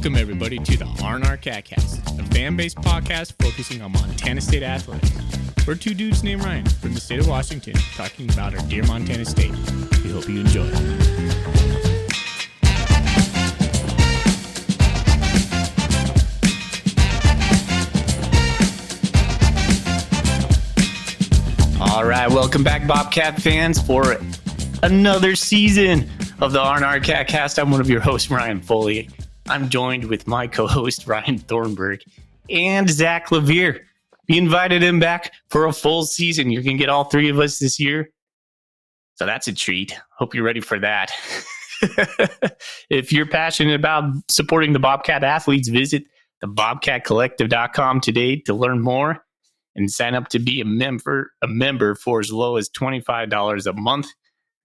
Welcome, everybody, to the R&R CatCast, a fan-based podcast focusing on Montana State athletics. We're two dudes named Ryan from the state of Washington talking about our dear Montana State. We hope you enjoy. All right, welcome back, Bobcat fans, for another season of the R&R CatCast. I'm one of your hosts, Ryan Foley. I'm joined with my co-host, Ryan Thornburg, and Zach Levere. We invited him back for a full season. You're going to get all three of us this year. So that's a treat. Hope you're ready for that. If you're passionate about supporting the Bobcat athletes, visit thebobcatcollective.com today to learn more and sign up to be a member for as low as $25 a month.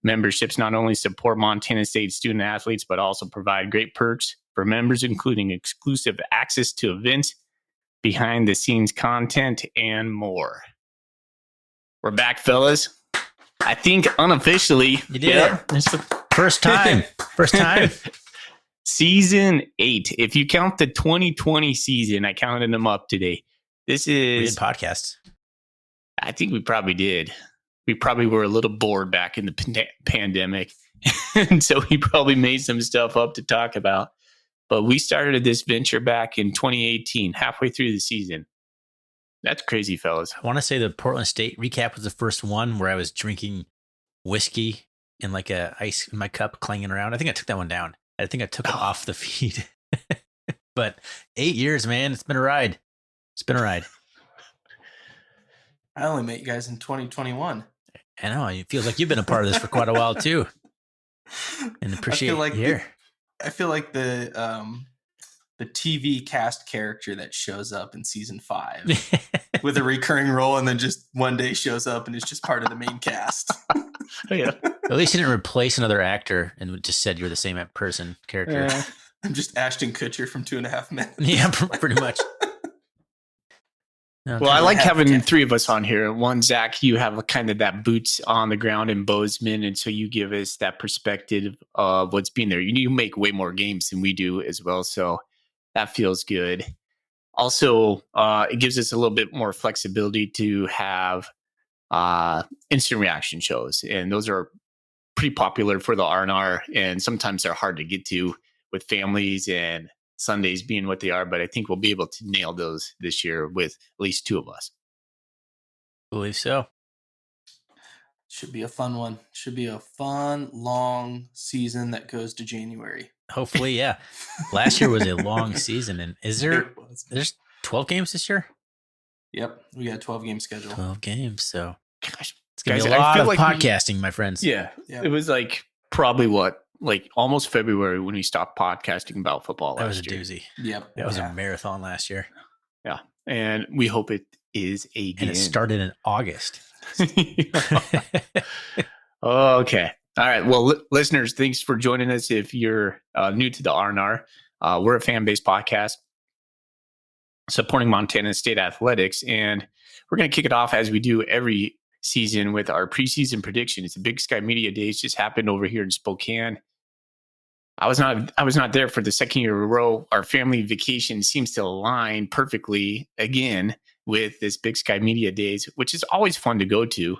Memberships not only support Montana State student athletes, but also provide great perks for members, including exclusive access to events, behind-the-scenes content, and more. We're back, fellas. I think unofficially. You did it. It's the first time. First time. Season 8. If you count the 2020 season, I counted them up today. This is... We did podcasts. I think we probably did. We probably were a little bored back in the pandemic. And so we probably made some stuff up to talk about. But we started this venture back in 2018, halfway through the season. That's crazy, fellas. I want to say the Portland State recap was the first one where I was drinking whiskey in like a ice in my cup, clanging around. I think I took that one down. I think I took it off the feed. But 8 years, man, it's been a ride. It's been a ride. I only met you guys in 2021. I know. It feels like you've been a part of this for quite a while too. And appreciate you here. I feel like the TV cast character that shows up in season 5 with a recurring role and then just one day shows up and is just part of the main cast. Yeah. At least you didn't replace another actor and just said you're the same character. I'm just Ashton Kutcher from 2.5 Men. Yeah, pretty much. Okay. Well, I like having three of us on here. One, Zach, you have kind of that boots on the ground in Bozeman, and so you give us that perspective of what's been there. You make way more games than we do as well, so that feels good. Also, it gives us a little bit more flexibility to have instant reaction shows, and those are pretty popular for the R&R, and sometimes they're hard to get to with families and Sundays being what they are, but I think we'll be able to nail those this year with at least two of us. I believe so. Should be a fun one. Should be a fun, long season that goes to January. Hopefully, yeah. Last year was a long season, and there's 12 games this year? Yep, we got a 12-game schedule. 12 games, so gosh, it's going to be a lot of podcasting, my friends. Yeah, it was like probably almost February when we stopped podcasting about football last year. That was a doozy. Yep. That was a marathon last year. Yeah. And we hope it is again. And it started in August. Okay. All right. Well, listeners, thanks for joining us. If you're new to the R&R, we're a fan-based podcast supporting Montana State athletics. And we're going to kick it off as we do every season with our preseason prediction. It's the Big Sky Media Days just happened over here in Spokane. I was not there for the second year in a row. Our family vacation seems to align perfectly again with this Big Sky Media Days, which is always fun to go to.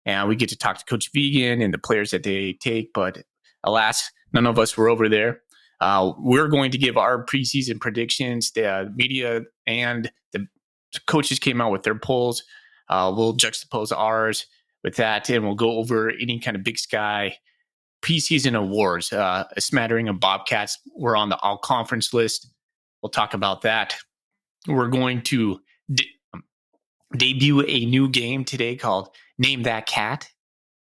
And we get to talk to Coach Vegan and the players that they take. But alas, none of us were over there. We're going to give our preseason predictions. The media and the coaches came out with their polls. We'll juxtapose ours with that, and we'll go over any kind of Big Sky preseason awards. A smattering of Bobcats were on the all-conference list. We'll talk about that. We're going to debut a new game today called Name That Cat,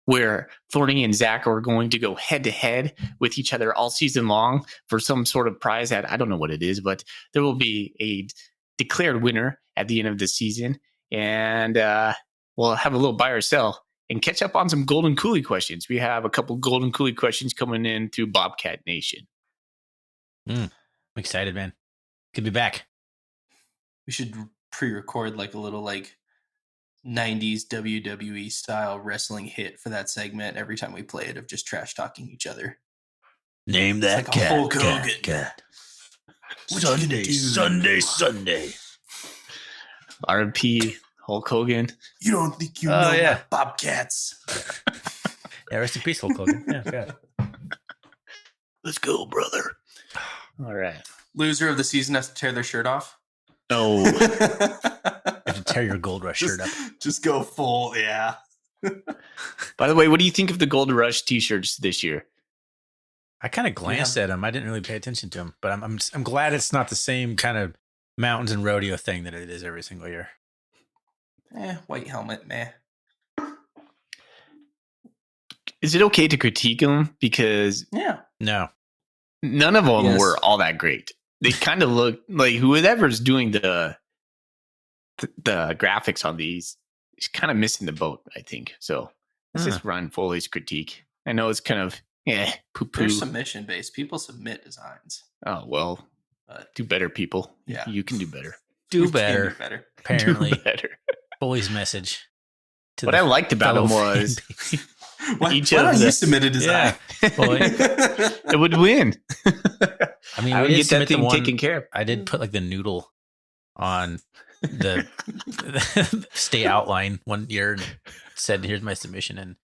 where Thorny and Zach are going to go head-to-head with each other all season long for some sort of prize that I don't know what it is, but there will be a declared winner at the end of the season. And we'll have a little buy or sell and catch up on some Golden Coolie questions. We have a couple Golden Coolie questions coming in through Bobcat Nation. I'm excited, man. Good to be back. We should pre-record like a little 90s WWE style wrestling hit for that segment every time we play it of just trash talking each other. Name that cat. Hulk Hogan. Cat. Sunday. R.I.P. Hulk Hogan. You don't think you Oh, know yeah. my Bobcats? Yeah, rest in peace, Hulk Hogan. Yeah, God. Let's go, brother. All right. Loser of the season has to tear their shirt off. Oh, You have to tear your Gold Rush shirt up. Just go full, yeah. by the way, what do you think of the Gold Rush T-shirts this year? I kind of glanced at them. I didn't really pay attention to them, but I'm glad it's not the same kind of mountains and rodeo thing that it is every single year. White helmet, meh. Is it okay to critique them? Because Yeah. No. none of them Yes. were all that great. They kind of look like whoever's doing the graphics on these is kind of missing the boat, I think. So let's just run Foley's critique. I know it's kind of poo-poo. They're submission based. People submit designs. Oh, well, But do better, people. Yeah. You can do better. Do we can better. do better. Apparently, Do better. Foley's message. To What the I liked about fellow them was fan base. Why Each don't of you the- submit a design? Boy. it would win. I mean, I we would did get that submit the thing one. taken care of. I did put like the noodle on the state outline one year and said, "Here's my submission." And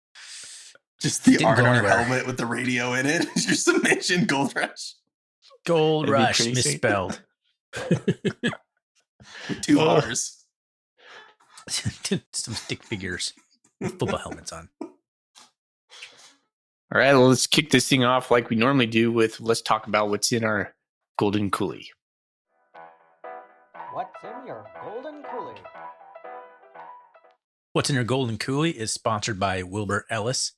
Just the Didn't go Arnar anywhere. helmet with the radio in it. Your submission, Gold Rush. Gold That'd be Rush pretty sick. misspelled. With two Oh. R's. Some stick figures with football helmets on. All right, well, let's kick this thing off like we normally do with let's talk about what's in our golden coolie. What's in your golden coolie? What's in Your Golden Coolie is sponsored by Wilbur Ellis.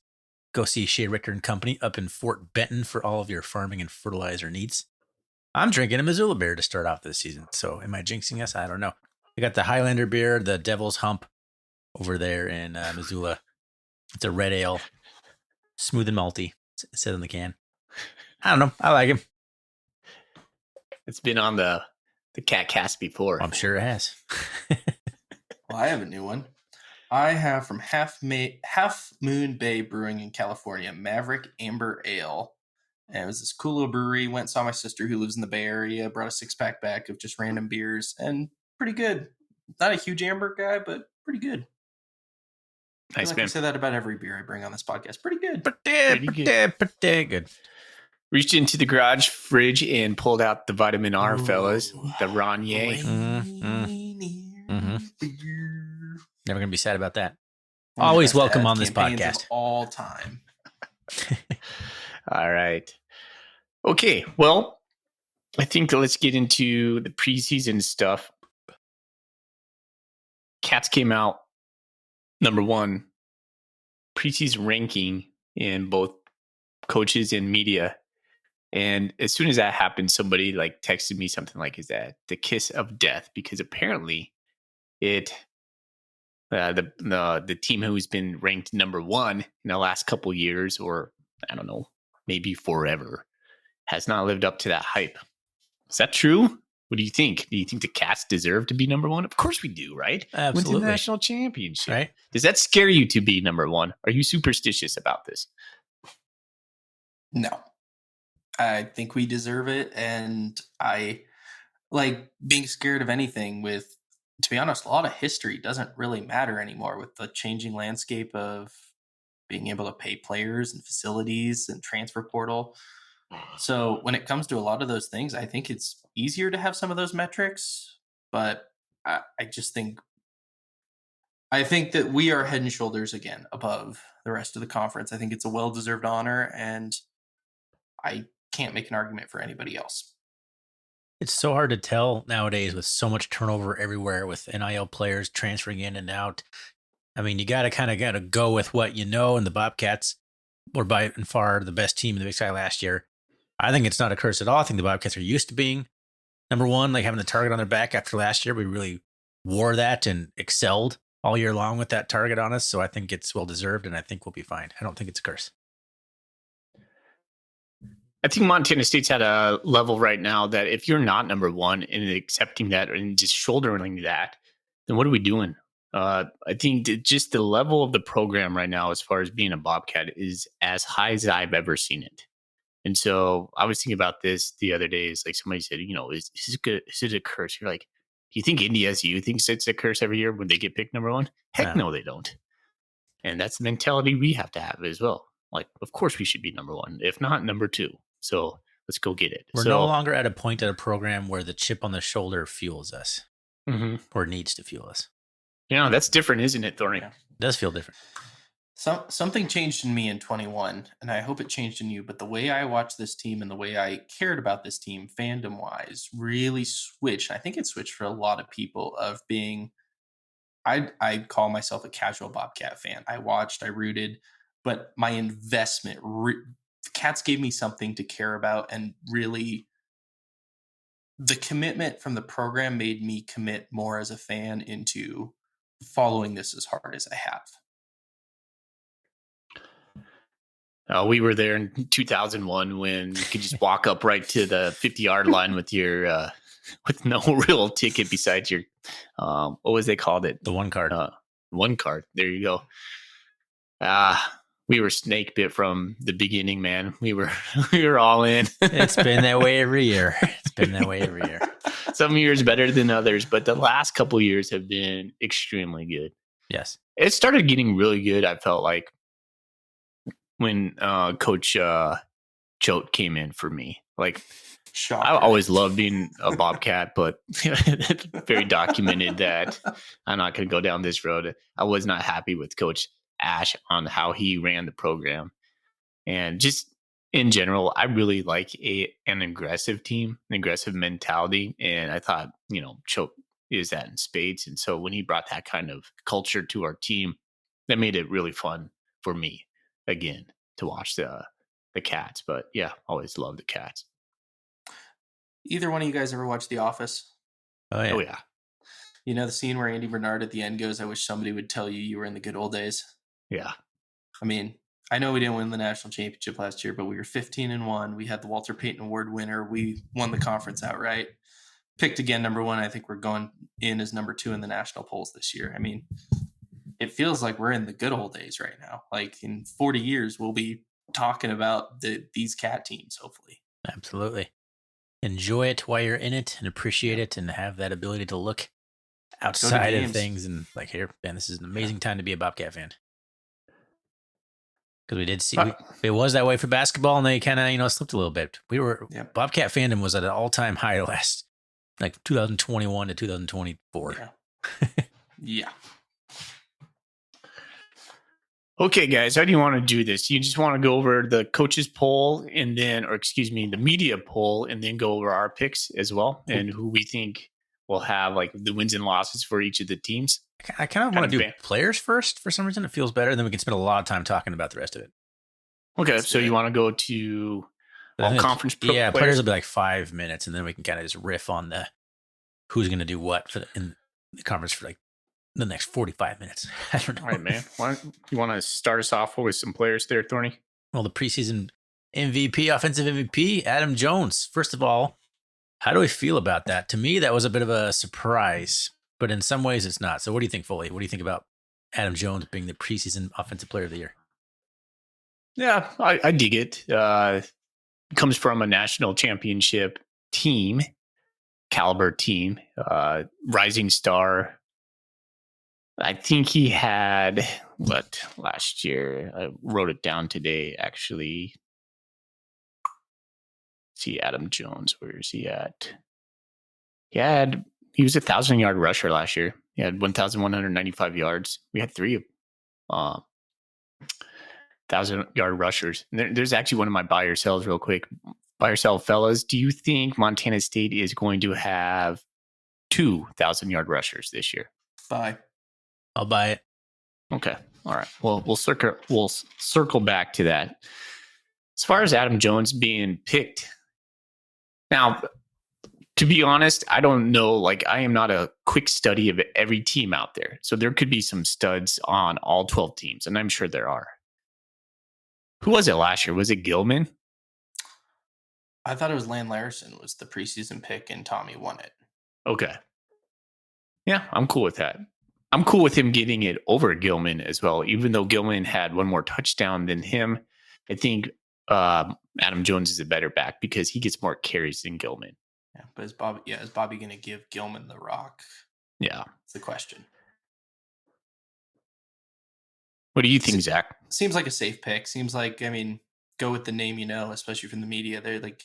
Go see Shea Ricker and Company up in Fort Benton for all of your farming and fertilizer needs. I'm drinking a Missoula beer to start off this season. So am I jinxing us? I don't know. I got the Highlander beer, the Devil's Hump over there in Missoula. It's a red ale, smooth and malty. It says on the can. I don't know. I like him. It's been on the Cat Cast before. I'm sure it has. Well, I have a new one. I have from Half Moon Bay Brewing in California, Maverick Amber Ale. And it was this cool little brewery. Went and saw my sister who lives in the Bay Area. Brought a 6-pack back of just random beers. And pretty good. Not a huge amber guy, but pretty good. I Nice, feel like man. I say that about every beer I bring on this podcast. Pretty good. Pretty good. Reached into the garage fridge and pulled out the vitamin R, fellas. The Ronier. Never going to be sad about that. One of the Always best welcome ad on this campaigns of podcast. all time. All right. Okay, well, I think let's get into the preseason stuff. Cats came out number one preseason ranking in both coaches and media. And as soon as that happened, somebody like texted me something like, "Is that the kiss of death?" Because apparently it the team who's been ranked number one in the last couple years, or I don't know, maybe forever, has not lived up to that hype. Is that true? What do you think? Do you think the Cats deserve to be number one? Of course we do, right? Went to Absolutely. the national championship. Right? Does that scare you to be number one? Are you superstitious about this? No. I think we deserve it. And I like being scared of anything with, to be honest, a lot of history doesn't really matter anymore with the changing landscape of being able to pay players and facilities and transfer portal. So when it comes to a lot of those things, I think it's easier to have some of those metrics, but I think that we are head and shoulders again above the rest of the conference. I think it's a well-deserved honor, and I can't make an argument for anybody else. It's so hard to tell nowadays with so much turnover everywhere with NIL players transferring in and out. I mean, you got to go with what you know, and the Bobcats were by and far the best team in the Big Sky last year. I think it's not a curse at all. I think the Bobcats are used to being number one, like having the target on their back after last year. We really wore that and excelled all year long with that target on us. So I think it's well-deserved, and I think we'll be fine. I don't think it's a curse. I think Montana State's at a level right now that if you're not number one and accepting that and just shouldering that, then what are we doing? I think that just the level of the program right now, as far as being a Bobcat, is as high as I've ever seen it. And so I was thinking about this the other day. It's like somebody said, is it good? Is it a curse? You're like, do you think NDSU thinks it's a curse every year when they get picked number one? Heck no, they don't. And that's the mentality we have to have as well. Like, of course we should be number one, if not number two. So let's go get it. We're no longer at a point at a program where the chip on the shoulder fuels us or needs to fuel us. That's different, isn't it, Thorny? Yeah. It does feel different. Something changed in me in 21, and I hope it changed in you, but the way I watched this team and the way I cared about this team fandom-wise really switched. I think it switched for a lot of people of being I call myself a casual Bobcat fan. I watched, I rooted, but my investment, the Cats gave me something to care about, and really the commitment from the program made me commit more as a fan into following this as hard as I have. We were there in 2001 when you could just walk up right to the 50-yard line with your with no real ticket besides your what was they called it? The one card. One card. There you go. We were snake bit from the beginning, man. We were all in. It's been that way every year. Some years better than others, but the last couple of years have been extremely good. Yes. It started getting really good, I felt like, when Coach Choate came in for me. Like, Shocker. I always loved being a Bobcat, but it's very documented that I'm not going to go down this road. I was not happy with Coach Ash on how he ran the program. And just in general, I really like an aggressive team, an aggressive mentality. And I thought, Choate is that in spades. And so when he brought that kind of culture to our team, that made it really fun for me again to watch the Cats. But yeah, always loved the Cats. Either one of you guys ever watch The Office? Oh yeah. You know the scene where Andy Bernard at the end goes, "I wish somebody would tell you were in the good old days." Yeah. I mean, I know we didn't win the national championship last year, but we were 15-1. We had the Walter Payton Award winner. We won the conference outright. Picked again number one. I think we're going in as number 2 in the national polls this year. I mean, it feels like we're in the good old days right now. Like in 40 years, we'll be talking about these Cat teams, hopefully. Absolutely. Enjoy it while you're in it and appreciate it and have that ability to look outside of things and like, here, man, this is an amazing time to be a Bobcat fan. Because we did see, it was that way for basketball and they kind of, slipped a little bit. Bobcat fandom was at an all-time high last, like 2021 to 2024. Yeah. Okay, guys, how do you want to do this? You just want to go over the coaches poll and then, the media poll, and then go over our picks as well and who we think will have like the wins and losses for each of the teams. I kind of want to do players first for some reason. It feels better. Then we can spend a lot of time talking about the rest of it. Okay, so you want to go to all conference players will be like 5 minutes, and then we can kind of just riff on the who's going to do what in the conference for like the next 45 minutes. I don't know. All right, man. You want to start us off with some players there, Thorny? Well, the preseason MVP, offensive MVP, Adam Jones. First of all, how do we feel about that? To me, that was a bit of a surprise, but in some ways it's not. So what do you think, Foley? What do you think about Adam Jones being the preseason offensive player of the year? Yeah, I dig it. Comes from a national championship team, caliber team, rising star. I think he had last year? I wrote it down today, actually. See Adam Jones. Where is he at? He was 1,000-yard rusher last year. He had 1,195 yards. We had 3 1,000-yard rushers. And there's actually one of my buy or sells real quick. Buy or sell, fellas. Do you think Montana State is going to have 2 1,000-yard rushers this year? Buy. I'll buy it. Okay. All right. Well, we'll circle back to that. As far as Adam Jones being picked, now, to be honest, I don't know. Like, I am not a quick study of every team out there. So there could be some studs on all 12 teams, and I'm sure there are. Who was it last year? Was it Gilman? I thought it was Lan Larson was the preseason pick, and Tommy won it. Okay. Yeah, I'm cool with that. I'm cool with him getting it over Gilman as well, even though Gilman had one more touchdown than him. I think Adam Jones is a better back because he gets more carries than Gilman. Yeah, but is Bobby going to give Gilman the rock? Yeah. That's the question. What do you think, Zach? Seems like a safe pick. Seems like, go with the name, especially from the media. They're like,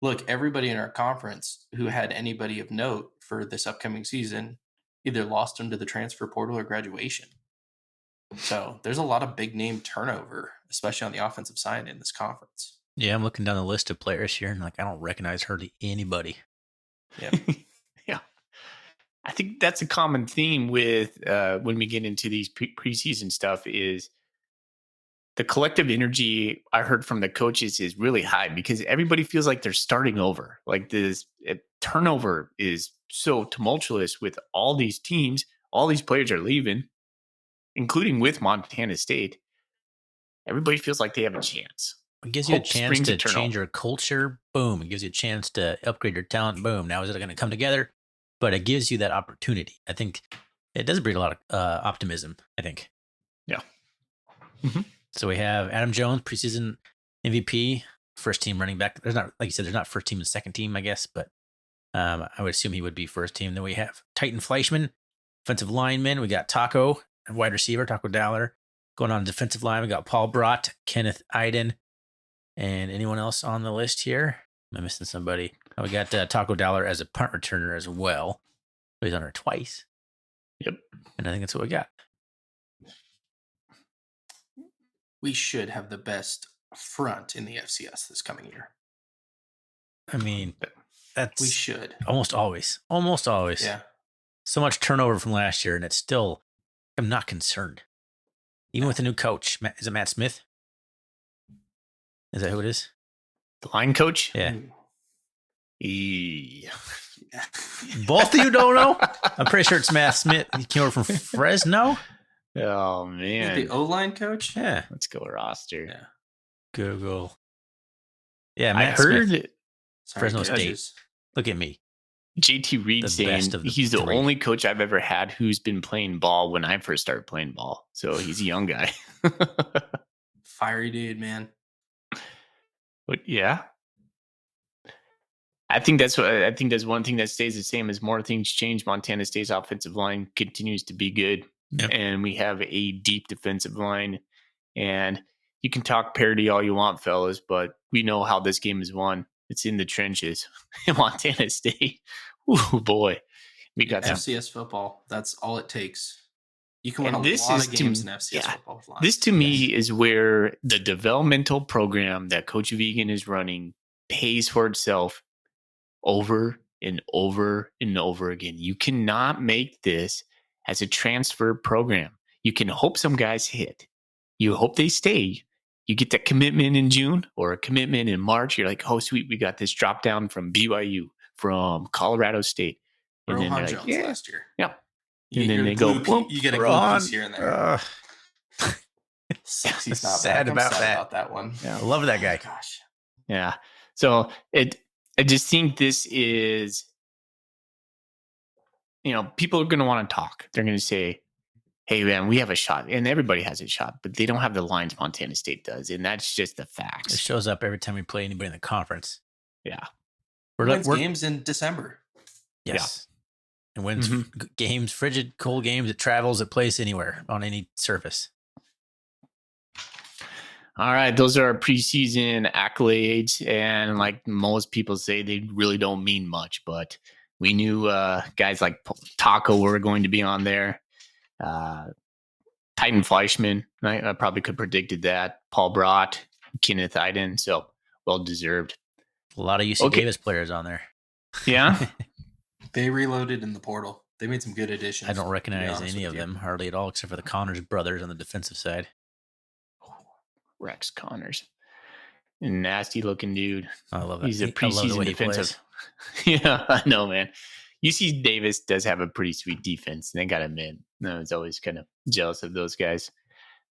look, everybody in our conference who had anybody of note for this upcoming season either lost them to the transfer portal or graduation. So there's a lot of big name turnover, especially on the offensive side in this conference. Yeah, I'm looking down the list of players here, and I don't recognize hardly anybody. Yeah. Yeah. I think that's a common theme with when we get into these preseason stuff is the collective energy I heard from the coaches is really high because everybody feels like they're starting over. Like this turnover is so tumultuous with all these teams. All these players are leaving, including with Montana State. Everybody feels like they have a chance. It gives you a chance to change your culture. Boom. It gives you a chance to upgrade your talent. Boom. Now is it going to come together? But it gives you that opportunity. I think it does breed a lot of optimism, I think. Yeah. Mm-hmm. So we have Adam Jones, preseason MVP, first team running back. There's not, like you said, there's not first team and second team, I guess, but I would assume he would be first team. Then we have Titan Fleischman, offensive lineman. We got Taco, wide receiver, Taco Dowler. Going on defensive line, we got Paul Brott, Kenneth Iden, and anyone else on the list here? Am I missing somebody? Oh, we got Taco Dowler as a punt returner as well. He's on her twice. Yep. And I think that's what we got. We should have the best front in the FCS this coming year. I mean, we should. Almost always. Yeah. So much turnover from last year, and it's still, I'm not concerned. Even with the new coach. Is it Matt Smith? Is that who it is? The line coach? Yeah. Both of you don't know? I'm pretty sure it's Matt Smith. He came over from Fresno. Oh, man. The O-line coach? Yeah. Let's go roster. Yeah. Google. Yeah, Matt I heard Smith. it. Fresno State. Look at me. JT Reed saying he's the only coach I've ever had who's been playing ball when I first started playing ball. So he's a young guy. Fiery dude, man. But yeah. I think that's one thing that stays the same as more things change. Montana State's offensive line continues to be good. Yep. And we have a deep defensive line. And you can talk parity all you want, fellas, but we know how this game is won. It's in the trenches in Montana State. Oh boy, we got FCS football. That's all it takes. You can win a lot of games in FCS football with lines. This to me is where the developmental program that Coach Vegan is running pays for itself over and over and over again. You cannot make this as a transfer program. You can hope some guys hit. You hope they stay. You get that commitment in June or a commitment in March. You're like, oh, sweet, we got this drop down from BYU, from Colorado State. And then Rohan Jones last year. Yeah. And then they go, you get a glue piece here and there. He's sad about that one. Yeah, I love that guy. Oh, gosh. Yeah. So I just think this is, people are going to want to talk. They're going to say, hey, man, we have a shot. And everybody has a shot, but they don't have the lines Montana State does. And that's just the facts. It shows up every time we play anybody in the conference. Yeah. We're games in December. Yes. Yeah. And wins games, frigid, cold games. It travels, it plays anywhere on any surface. All right. Those are our preseason accolades. And like most people say, they really don't mean much. But we knew guys like Taco were going to be on there. Titan Fleischman, I probably could have predicted that. Paul Brott, Kenneth Iden. So well deserved. A lot of UC Davis players on there. Yeah. They reloaded in the portal. They made some good additions. I don't recognize any of them hardly at all, except for the Connors brothers on the defensive side. Rex Connors. Nasty looking dude. I love that. He's a preseason defensive. Yeah, I know, man. UC Davis does have a pretty sweet defense. And I got to admit, I was always kind of jealous of those guys,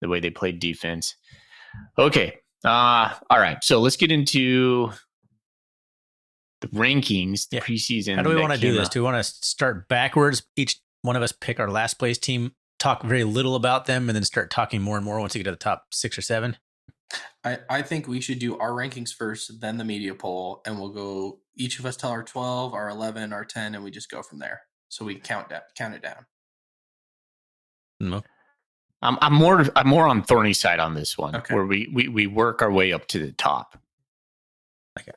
the way they played defense. Okay. All right. So let's get into the rankings, the preseason. How do we want to do this? Do we want to start backwards? Each one of us pick our last place team, talk very little about them, and then start talking more and more once you get to the top 6 or 7? I think we should do our rankings first, then the media poll, and we'll go. Each of us tell our 12, our 11, our 10, and we just go from there. So we count it down. No. I'm more on Thorny's side on this one, Okay. where we work our way up to the top.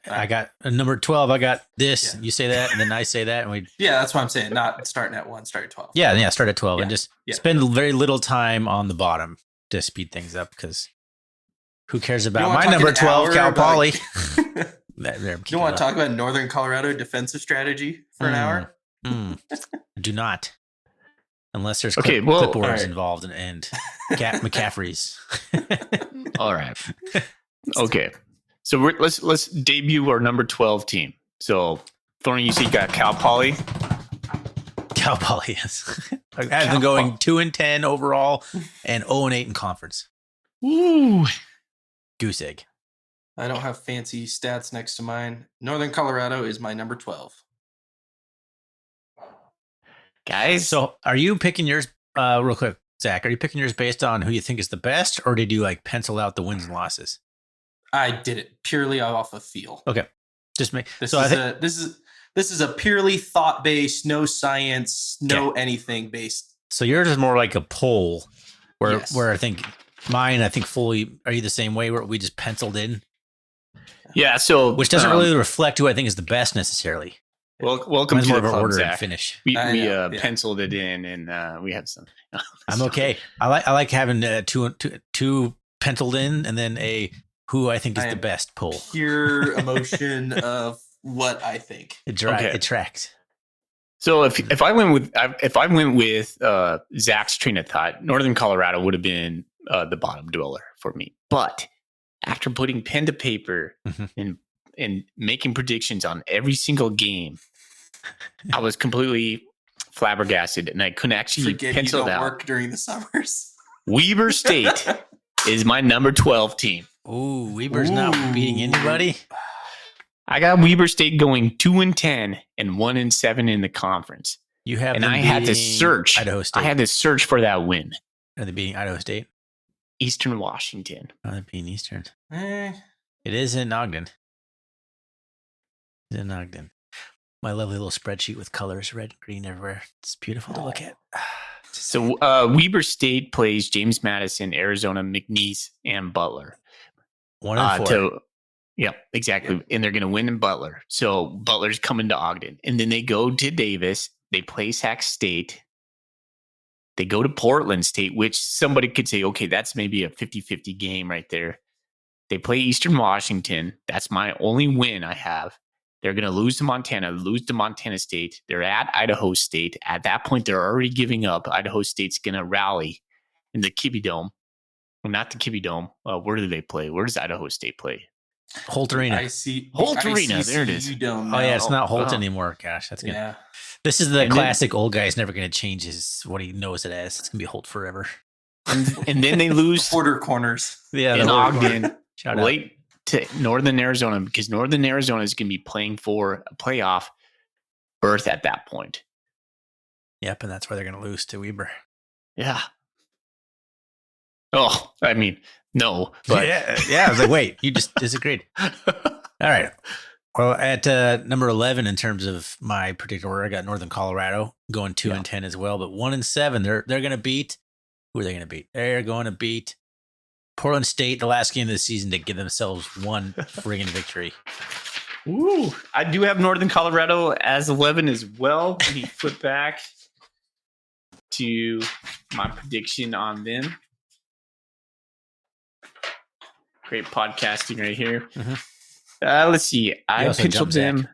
I got a number 12. I got this. Yeah. You say that, and then I say that, and we. Yeah, that's what I'm saying. Not starting at 1, start at 12. Yeah. Start at 12 and just Yeah. spend very little time on the bottom to speed things up because who cares about wanna my talk number an 12, hour Cal about- Poly? You want to talk about Northern Colorado defensive strategy for an hour? Do not. Unless there's Okay, well, clipboards all right. involved and McCaffrey's. All right. Okay. So let's debut our number 12 team. So Thorny, you see, you got Cal Poly. Cal Poly, yes. I have them going 2-10 overall and 0-8 in conference. Ooh. Goose egg. I don't have fancy stats next to mine. Northern Colorado is my number 12. Guys. So are you picking yours real quick, Zach? Are you picking yours based on who you think is the best, or did you like pencil out the wins and losses? I did it purely off of feel. Okay. Just make This so is I think this is a purely thought based, no science, no anything based. so yours is more like a poll where Yes. I think mine, fully are you the same way where we just penciled in? Yeah, so Which doesn't really reflect who I think is the best necessarily. welcome Mine's to more the of an club, order and Zach. finish. We I know, yeah. penciled it in, and we have some. I'm okay. I like having two penciled in and then a who I think is I the am best poll. Pure emotion of what I think. It Okay. tracks. So if I went with Zach's train of thought, Northern Colorado would have been the bottom dweller for me. But after putting pen to paper Mhm. and making predictions on every single game, I was completely flabbergasted, and I couldn't actually Forget you pencil don't it out. work during the summers. Weber State is my number 12 team. Ooh, Weber's not beating anybody. I got Weber State going 2-10 and 1-7 in the conference. You have And them I had to beating search. Idaho State. I had to search for that win. Are they beating Idaho State? Eastern Washington. Oh, they're beating Eastern. Eh, It is in Ogden. It's in Ogden. My lovely little spreadsheet with colors, red, green everywhere. It's beautiful to look at. So Weber State plays James Madison, Arizona, McNeese, and Butler. 1-4. Yep, exactly. And they're going to win in Butler. So Butler's coming to Ogden. And then they go to Davis. They play Sac State. They go to Portland State, which somebody could say, okay, that's maybe a 50-50 game right there. They play Eastern Washington. That's my only win I have. They're going to lose to Montana, lose to Montana State. They're at Idaho State. At that point, they're already giving up. Idaho State's going to rally in the Kibbie Dome. Well, not the Kibbie Dome. Where do they play? Where does Idaho State play? Holt Arena. Holt Arena, there it is. Oh, yeah, it's not Holt anymore. Gosh, that's good. Yeah. This is the And classic old guy's never going to change what he knows it as. It's going to be Holt forever. And then they lose Quarter corners. Yeah, in the Ogden Shout out. late to Northern Arizona, because Northern Arizona is going to be playing for a playoff berth at that point. Yep, and that's why they're going to lose to Weber. Yeah. Oh, I mean, no, but yeah. I was like, wait, you just disagreed. All right. Well, at number 11 in terms of my predictor order, I got Northern Colorado going 2-10 as well, but 1-7. They're going to beat. Who are they going to beat? They're going to beat Portland State the last game of the season to give themselves one friggin' victory. Ooh, I do have Northern Colorado as 11 as well. Let me flip back to my prediction on them. Great podcasting right here. Let's see. I also penciled jumped them.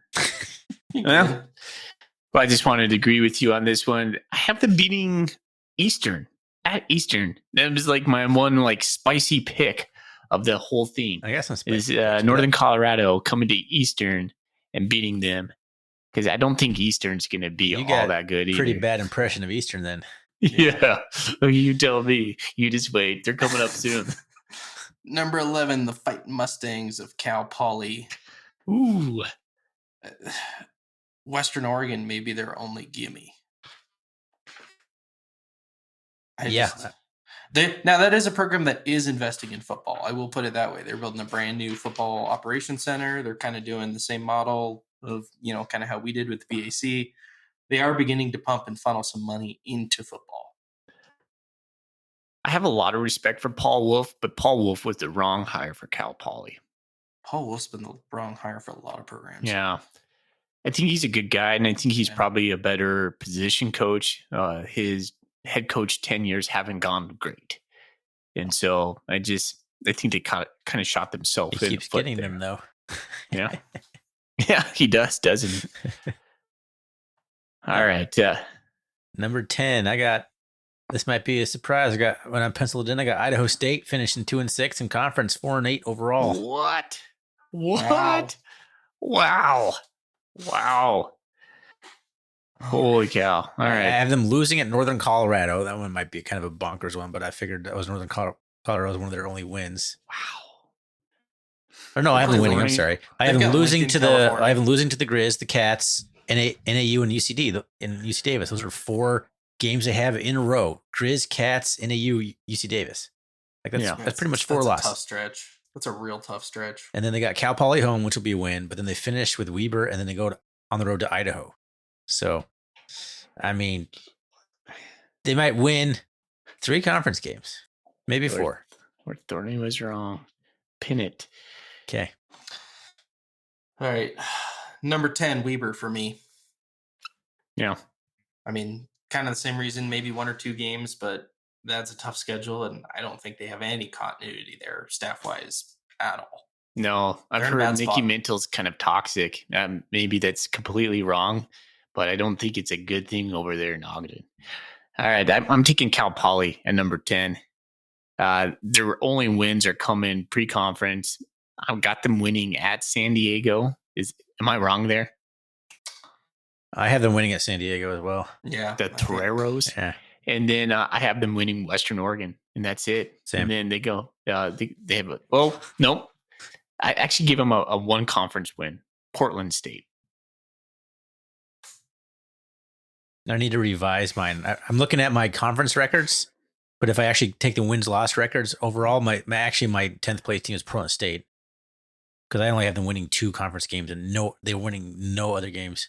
Well, I just wanted to agree with you on this one. I have them beating Eastern at Eastern. That was like my one like spicy pick of the whole thing. I guess I'm Is Northern Colorado coming to Eastern and beating them, because I don't think Eastern's going to be You all got that good either. pretty bad impression of Eastern then. Yeah. You tell me. You just wait. They're coming up soon. Number 11, the Fighting Mustangs of Cal Poly. Ooh. Western Oregon may be their only gimme. Now, that is a program that is investing in football. I will put it that way. They're building a brand new football operations center. They're kind of doing the same model of, kind of how we did with the BAC. They are beginning to pump and funnel some money into football. I have a lot of respect for Paul Wolf, but Paul Wolf was the wrong hire for Cal Poly. Paul Wolf's been the wrong hire for a lot of programs. Yeah. I think he's a good guy, and I think he's probably a better position coach. His head coach tenures haven't gone great. And so I think they kind of shot themselves in the foot. He keeps getting them, though. Yeah. Yeah, he does, doesn't he? All right. Number 10, this might be a surprise. When I penciled in, I got Idaho State finishing 2-6 in conference, 4-8 overall. What? Wow. Holy cow. All right. I have them losing at Northern Colorado. That one might be kind of a bonkers one, but I figured that was Northern Colorado was one of their only wins. Wow. Or no, I have them winning. I'm sorry. I have them losing to the Grizz, the Cats, NAU, and UCD in UC Davis. Those are 4 games they have in a row. Grizz, Cats, NAU, UC Davis. That's pretty much 4 losses. Tough stretch. That's a real tough stretch. And then they got Cal Poly home, which will be a win. But then they finish with Weber, and then they go on the road to Idaho. So, I mean, they might win 3 conference games, maybe 4. Or Thorny was wrong. Pin it. Okay. All right. Number 10, Weber for me. Yeah. I mean, kind of the same reason, maybe 1 or 2 games, but that's a tough schedule, and I don't think they have any continuity there staff-wise at all. No, I've heard Nikki Mintel's kind of toxic. Maybe that's completely wrong, but I don't think it's a good thing over there in Ogden. All right, I'm taking Cal Poly at number 10. Their only wins are coming pre-conference. I've got them winning at San Diego. Am I wrong there? I have them winning at San Diego as well. Yeah. The Toreros. Yeah. And then I have them winning Western Oregon, and that's it. Same. And then they go, they have nope. I actually give them a 1 conference win, Portland State. I need to revise mine. I'm looking at my conference records, but if I actually take the wins-loss records overall, my 10th place team is Portland State, because I only have them winning 2 conference games, and they're winning no other games.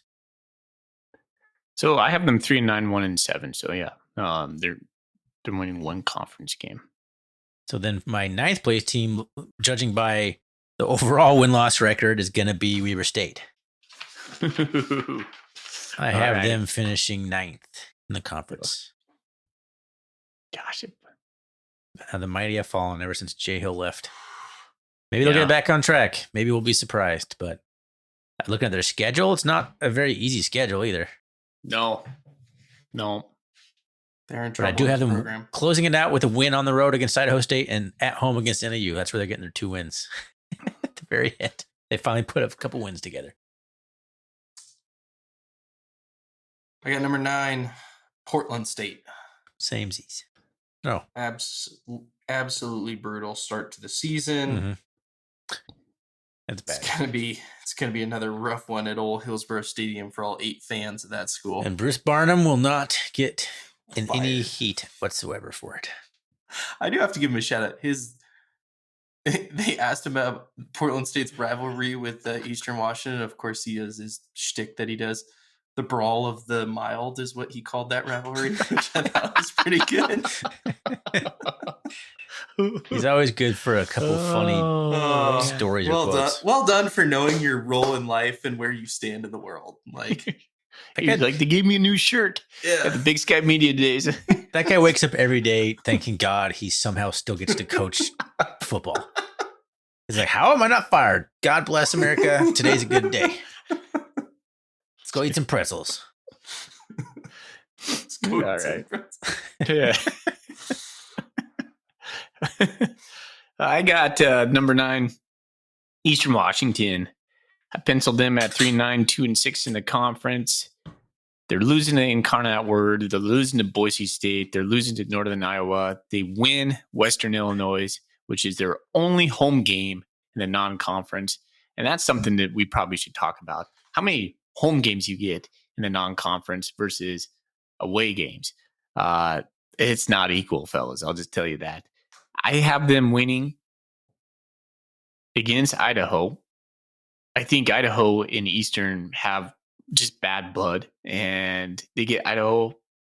So I have them 3-9, 1-7. So yeah, they're winning 1 conference game. So then my 9th place team, judging by the overall win-loss record, is going to be Weber State. I have them finishing 9th in the conference. Gosh, The mighty have fallen ever since Jay Hill left. Maybe they'll get back on track. Maybe we'll be surprised. But looking at their schedule, it's not a very easy schedule either. No. They're in trouble. But I do have them closing it out with a win on the road against Idaho State and at home against NAU. That's where they're getting their 2 wins. At the very end, they finally put a couple wins together. I got number 9, Portland State. Samesies. No. Absolutely brutal start to the season. Mm-hmm. That's bad. It's gonna be another rough one at old Hillsborough Stadium for all 8 fans of that school. And Bruce Barnum will not get in any heat whatsoever for it. I do have to give him a shout out. They asked him about Portland State's rivalry with Eastern Washington. Of course, he has his shtick that he does. The brawl of the mild is what he called that rivalry, which I thought was pretty good. He's always good for a couple funny stories. Well done for knowing your role in life and where you stand in the world. They gave me a new shirt at the Big Sky Media Days. That guy wakes up every day thanking God he somehow still gets to coach football. He's like, how am I not fired? God bless America. Today's a good day. Let's go eat some pretzels. All right. Yeah. I got number 9, Eastern Washington. I penciled them at 3-9, 2-6 in the conference. They're losing to Incarnate Word. They're losing to Boise State. They're losing to Northern Iowa. They win Western Illinois, which is their only home game in the non-conference. And that's something that we probably should talk about. How many home games you get in the non-conference versus away games? It's not equal, fellas. I'll just tell you that. I have them winning against Idaho. I think Idaho and Eastern have just bad blood, and they get Idaho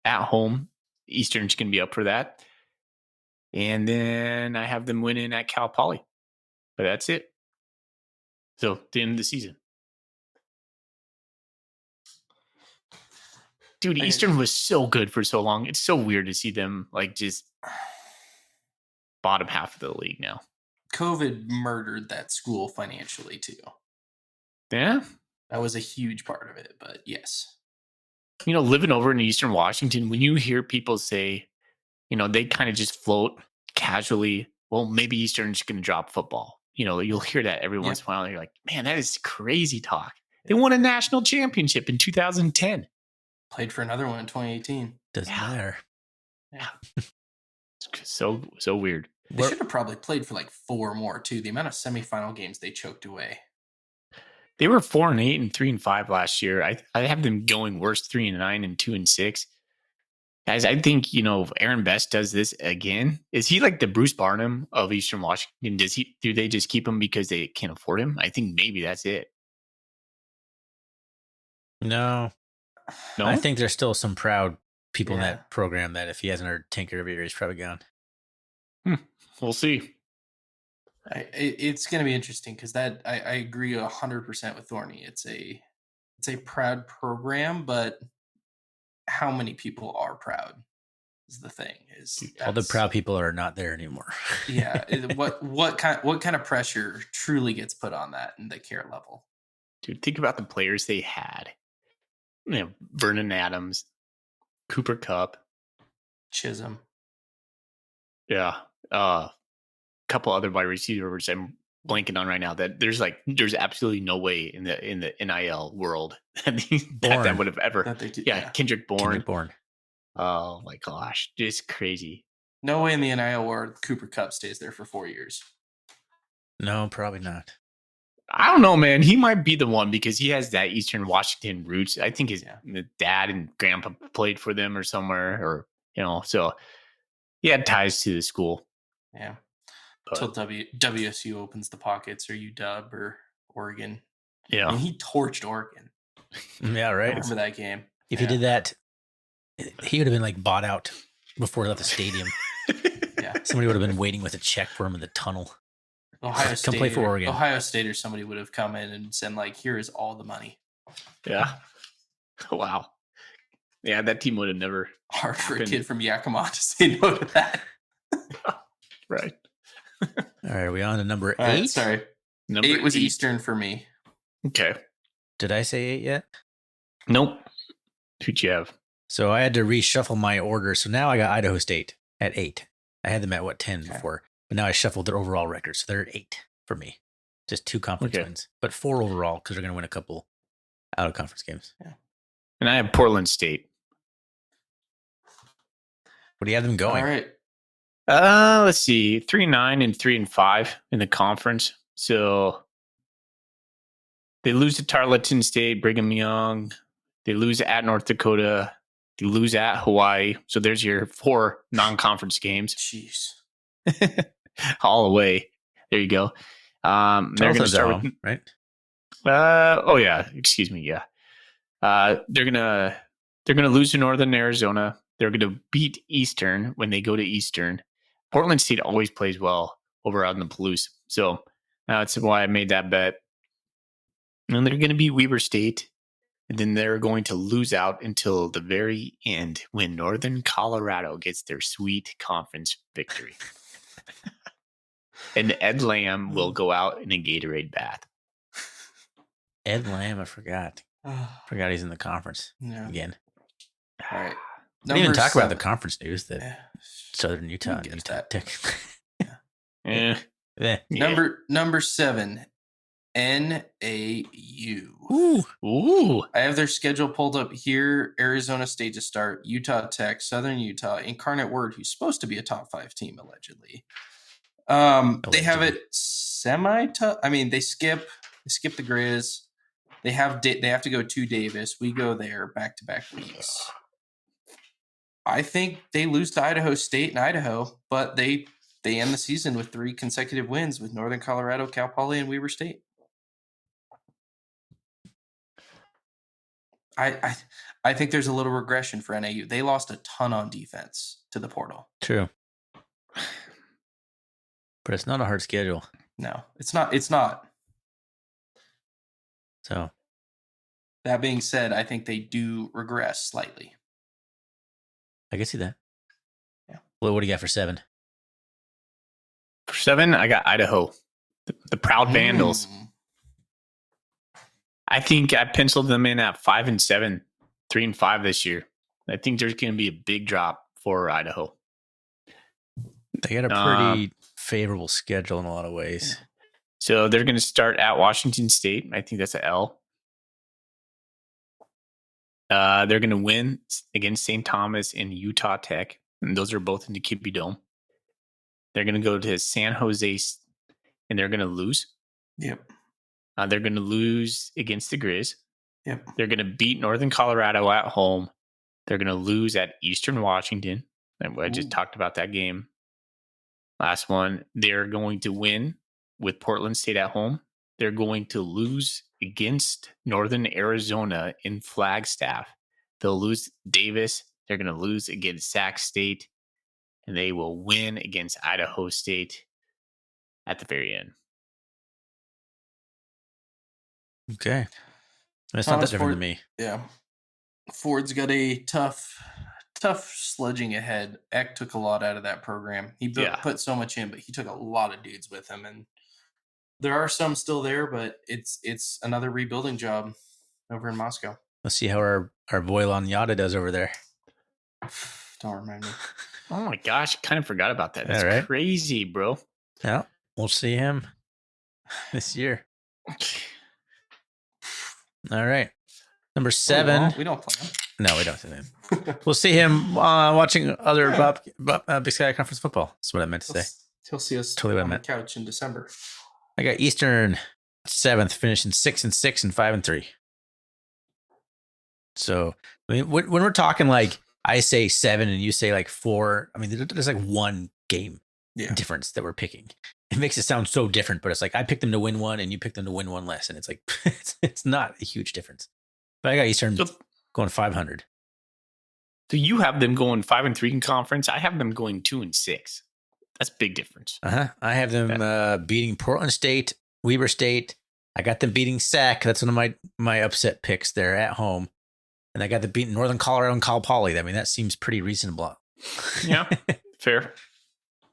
at home. Eastern's going to be up for that. And then I have them winning at Cal Poly. But that's it. So, the end of the season. Dude, Eastern was so good for so long. It's so weird to see them like just bottom half of the league now. COVID murdered that school financially too. Yeah. That was a huge part of it, but yes. You know, living over in Eastern Washington, when you hear people say, you know, they kind of just float casually, well, maybe Eastern's going to drop football. You know, you'll hear that every once in a while. And you're like, man, that is crazy talk. They won a national championship in 2010. Played for another one in 2018. Doesn't matter. Yeah. It's so weird. They should have probably played for like 4 more too. The amount of semifinal games they choked away. They were 4-8 and 3-5 last year. I have them going worse 3-9 and 2-6. Guys, I think, you know, if Aaron Best does this again, is he like the Bruce Barnum of Eastern Washington? Do they just keep him because they can't afford him? I think maybe that's it. No. I think there's still some proud people in Yeah. that program that if he hasn't heard Tinker every year, he's probably gone. We'll see. It's going to be interesting because I agree 100% with Thorny. It's a proud program, but how many people are proud is the thing. All the proud people are not there anymore. Yeah. What kind of pressure truly gets put on that and the care level? Dude, think about the players they had. You know, Vernon Adams, Cooper Kupp, Chisholm. yeah, couple other wide receivers I'm blanking on right now. That there's absolutely no way in the NIL world that would have ever. Kendrick Bourne. Oh my gosh, just crazy. No way in the NIL world Cooper Kupp stays there for 4 years. No, probably not. I don't know, man. He might be the one because he has that Eastern Washington roots. I think his dad and grandpa played for them or somewhere, or you know, so he had ties to the school. Yeah. Until WSU opens the pockets, or UW or Oregon. Yeah. And he torched Oregon. Yeah, right. I remember that game. If he did that, he would have been like bought out before he left the stadium. Yeah. Somebody would have been waiting with a check for him in the tunnel. Ohio State, come play for Oregon. Ohio State or somebody would have come in and said, like, here is all the money. Yeah. Wow. Yeah, that team would have never. Hard for a kid from Yakima to say no to that. Right. All right, are we on to number 8? Right, sorry. Number 8 was Eastern for me. Okay. Did I say 8 yet? Nope. Who'd you have? So I had to reshuffle my order. So now I got Idaho State at 8. I had them at 10 before, but now I shuffled their overall record. So they're at 8 for me. Just 2 conference wins, but 4 overall because they're going to win a couple out of conference games. Yeah. And I have Portland State. What do you have them going? All right. Let's see, 3-9 and 3-5 in the conference. So they lose to Tarleton State, Brigham Young. They lose at North Dakota. They lose at Hawaii. So there's your 4 non-conference games. Jeez. All away. There you go. They're going to start with, right? Oh yeah. Excuse me. Yeah. They're gonna lose to Northern Arizona. They're gonna beat Eastern when they go to Eastern. Portland State always plays well over out in the Palouse. So that's why I made that bet. And they're going to beat Weber State. And then they're going to lose out until the very end when Northern Colorado gets their sweet conference victory. And Ed Lamb will go out in a Gatorade bath. Ed Lamb, I forgot. Forgot he's in the conference again. All right. We didn't even talk about the conference news that Southern Utah and Utah that. Tech. Number 7, NAU. Ooh. I have their schedule pulled up here. Arizona State to start, Utah Tech, Southern Utah, Incarnate Word, who's supposed to be a top 5 team allegedly. They have it semi-tough. I mean, they skip the Grizz. They have to go to Davis. We go there back-to-back weeks. I think they lose to Idaho State and Idaho, but they end the season with 3 consecutive wins with Northern Colorado, Cal Poly, and Weber State. I think there's a little regression for NAU. They lost a ton on defense to the portal. True. But it's not a hard schedule. No, it's not. It's not. So That being said, I think they do regress slightly. I can see that. Yeah. Well, what do you got for 7? For 7, I got Idaho, the Proud Vandals. I think I penciled them in at 5-7, 3-5 this year. I think there's going to be a big drop for Idaho. They got a pretty favorable schedule in a lot of ways. So they're going to start at Washington State. I think that's an L. They're going to win against St. Thomas and Utah Tech. And those are both in the Kippy Dome. They're going to go to San Jose and they're going to lose. Yep. They're going to lose against the Grizz. Yep. They're going to beat Northern Colorado at home. They're going to lose at Eastern Washington. I just talked about that game. Last one. They're going to win with Portland State at home. They're going to lose against Northern Arizona in Flagstaff. They'll lose Davis. They're going to lose against Sac State. And they will win against Idaho State at the very end. Okay. That's not that different than me. Yeah. Ford's got a tough sledging ahead. Eck took a lot out of that program. He put so much in, but he took a lot of dudes with him. And there are some still there, but it's another rebuilding job over in Moscow. Let's see how our boy Lanyata does over there. Don't remind me. Oh my gosh, kind of forgot about that. That's crazy, bro. Yeah, we'll see him this year. All right. Number 7. We don't play him. No, we don't see him. We'll see him watching other Big Sky Conference football. That's what I meant to say. He'll see us Totally on the couch in December. I got Eastern 7th, finishing 6-6 and 5-3. So I mean, when we're talking like I say 7 and you say like 4, I mean, there's like one game difference that we're picking. It makes it sound so different, but it's like I picked them to win one and you picked them to win one less. And it's like, it's not a huge difference. But I got Eastern going 500. So you have them going 5-3 in conference. I have them going 2-6. That's a big difference. I have them beating Portland State, Weber State. I got them beating Sac. That's one of my upset picks there at home. And I got them beating Northern Colorado and Cal Poly. I mean, that seems pretty reasonable. Yeah, fair.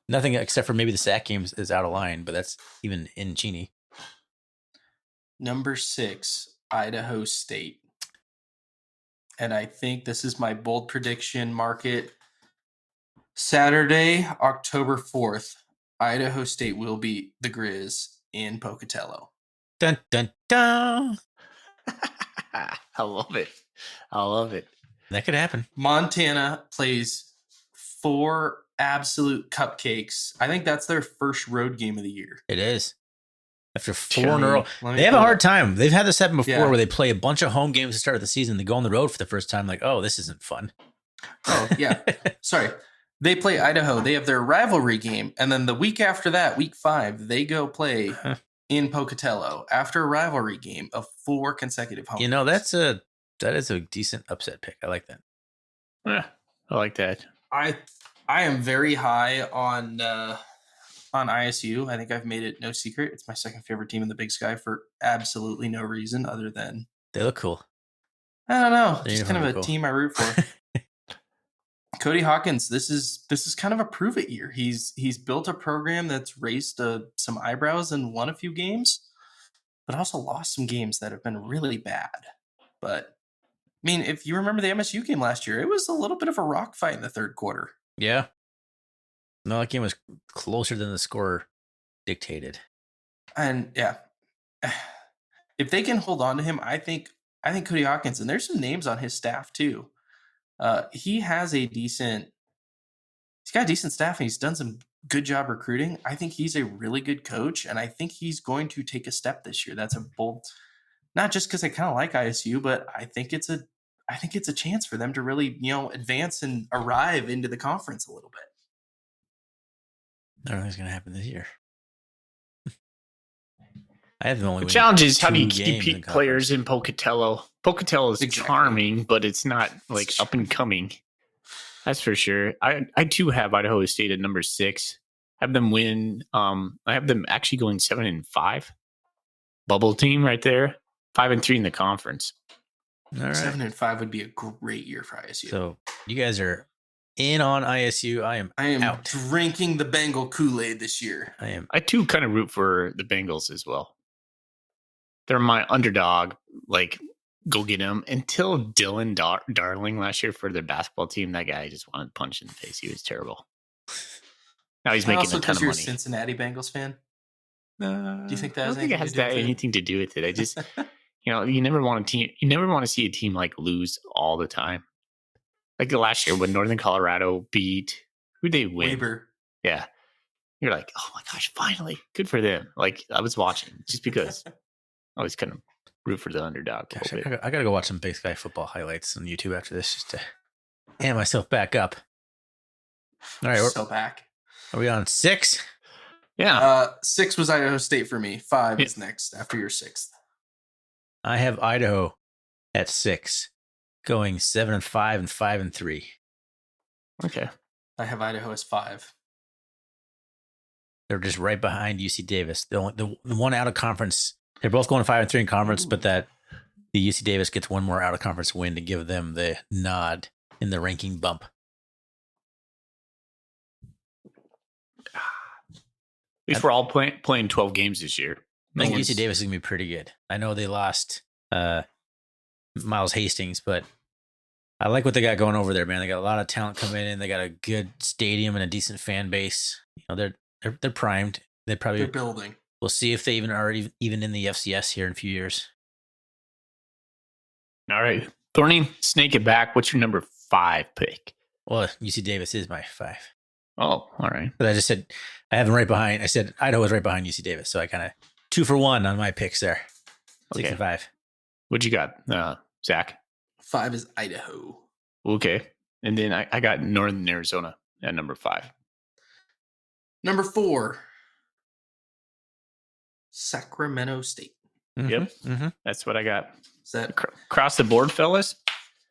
Nothing except for maybe the Sac game is out of line, but that's even in Cheney. Number 6, Idaho State. And I think this is my bold prediction. Market Saturday, October 4th, Idaho State will beat the Grizz in Pocatello. Dun, dun, dun. I love it. I love it. That could happen. Montana plays 4 absolute cupcakes. I think that's their first road game of the year. It is. After 4 in a row. They have a hard time. They've had this happen before where they play a bunch of home games to start of the season. They go on the road for the first time like, oh, this isn't fun. Oh, yeah. Sorry. They play Idaho. They have their rivalry game. And then the week after that, week 5, they go play in Pocatello after a rivalry game of 4 consecutive home games. That is a decent upset pick. I like that. Yeah, I like that. I am very high on ISU. I think I've made it no secret. It's my second favorite team in the Big Sky for absolutely no reason other than they look cool. I don't know. Just kind of a team I root for. Cody Hawkins, this is kind of a prove it year. He's built a program that's raised some eyebrows and won a few games, but also lost some games that have been really bad. But I mean, if you remember the MSU game last year, it was a little bit of a rock fight in the third quarter. Yeah. No, that game was closer than the score dictated. And yeah, if they can hold on to him, I think Cody Hawkins, and there's some names on his staff too. He's got a decent staff and he's done some good job recruiting. I think he's a really good coach and I think he's going to take a step this year. That's a bold, not just because I kind of like ISU, but I think it's I think it's a chance for them to really, advance and arrive into the conference a little bit. I don't think it's going to happen this year. I have them only The winning challenge is how do you 2 games keep in players in Pocatello? Pocatello is Exactly. charming, but it's not like up and coming. That's for sure. I too have Idaho State at number 6. Have them win. I have them actually going 7-5. Bubble team right there. 5-3 in the conference. All right. 7-5 would be a great year for ISU. So you guys are in on ISU. I am out. Drinking the Bengal Kool-Aid this year. I too kind of root for the Bengals as well. They're my underdog. Like, go get them. Until Dylan Darling last year for their basketball team, that guy just wanted to punch in the face. He was terrible. Now he's making a ton of you're money. A Cincinnati Bengals fan? Do you think that I has don't think it has anything to do with it. I just, you never want to see a team like lose all the time. Like the last year when Northern Colorado beat, who they win? Weber. Yeah. You're like, oh my gosh, finally. Good for them. Like I was watching just because I always kind of root for the underdog. Gosh, I got to go watch some Big Sky football highlights on YouTube after this just to amp myself back up. All right. So back. Are we on 6? Yeah. 6 was Idaho State for me. 5 is next after your 6th. I have Idaho at 6, going 7-5 and 5-3. Okay. I have Idaho as 5. They're just right behind UC Davis. The one out of conference. They're both going 5-3 in conference, but the UC Davis gets one more out of conference win to give them the nod in the ranking bump. At least we're all playing 12 games this year. I think UC Davis is going to be pretty good. I know they lost Miles Hastings, but I like what they got going over there, man. They got a lot of talent coming in. They got a good stadium and a decent fan base. They're primed. They're building. We'll see if they even are even in the FCS here in a few years. All right. Thorny, snake it back. What's your number 5 pick? Well, UC Davis is my 5. Oh, all right. But I just said I have them right behind. I said Idaho was right behind UC Davis, so I kind of 2 for 1 on my picks there. 6 and 5. What you got, Zach? 5 is Idaho. Okay, and then I got Northern Arizona at number 5. Number 4, Sacramento State. Mm-hmm. Yep, mm-hmm. That's what I got. Is that across the board, fellas?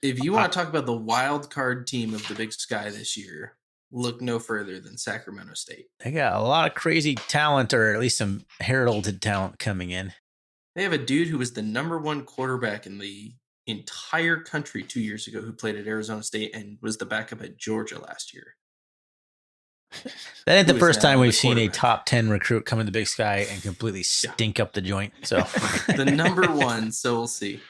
If you want to talk about the wild card team of the Big Sky this year, look no further than Sacramento State. They got a lot of crazy talent, or at least some heralded talent coming in. They have a dude who was the number 1 quarterback in the entire country 2 years ago who played at Arizona State and was the backup at Georgia last year. That ain't the first time we've seen a quarterback. top 10 recruit come in the Big Sky and completely stink up the joint. So The number 1, so we'll see.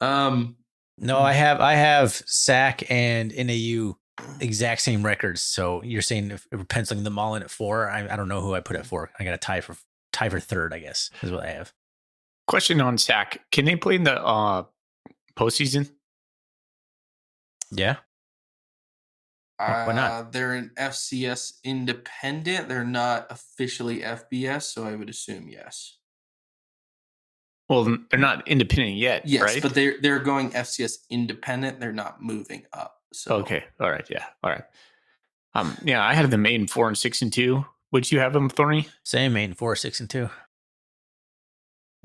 No, I have SAC and NAU exact same records. So you're saying if we're penciling them all in at 4, I don't know who I put at 4. I got a tie for 3rd, I guess, is what I have. Question on SAC. Can they play in the postseason? Yeah. Why not? They're an FCS independent. They're not officially FBS, so I would assume yes. Well, they're not independent yet, Yes, right? but they're going FCS independent. They're not moving up. So Okay. All right. Yeah. All right. Yeah, I had them 8-4 and 6-2. Would you have them, Thorny? Same 8-4, 6-2.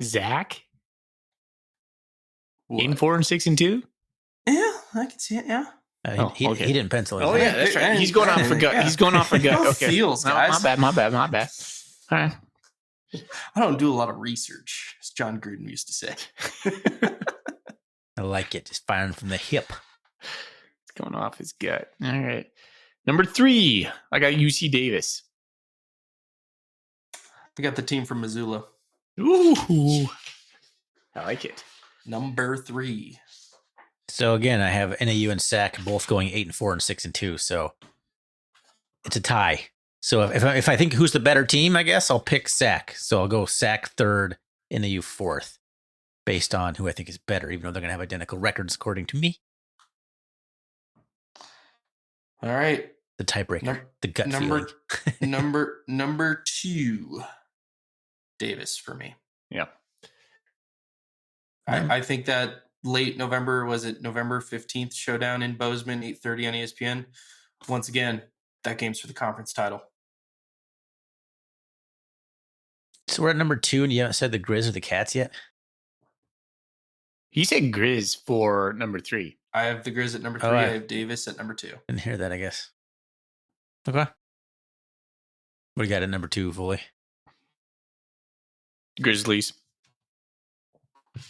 Zach? what? 8-4 and 6-2? Yeah, I can see it. Yeah. He didn't pencil it. Oh yeah, that's right. He's going off for gut. Yeah. He's going off for gut. No Okay. feels, No, guys. my bad. All right. I don't do a lot of research, as John Gruden used to say. I like it. Just firing from the hip. It's going off his gut. All right. Number 3, I got UC Davis. I got the team from Missoula. Ooh. I like it. Number 3. So again, I have NAU and SAC both going 8-4 and 6-2. So it's a tie. So if I think who's the better team, I guess I'll pick SAC. So I'll go SAC 3rd, NAU 4th, based on who I think is better, even though they're going to have identical records according to me. All right. The tiebreaker, the gut feeling. number 2, Davis for me. Yeah. I think that late November, was it November 15th showdown in Bozeman, 8:30 on ESPN. Once again, that game's for the conference title. So we're at number 2, and you haven't said the Grizz or the Cats yet? He said Grizz for number 3. I have the Grizz at number 3. Oh, I have Davis at number 2. Didn't hear that, I guess. Okay. What do you got at number 2, Foley? Grizzlies.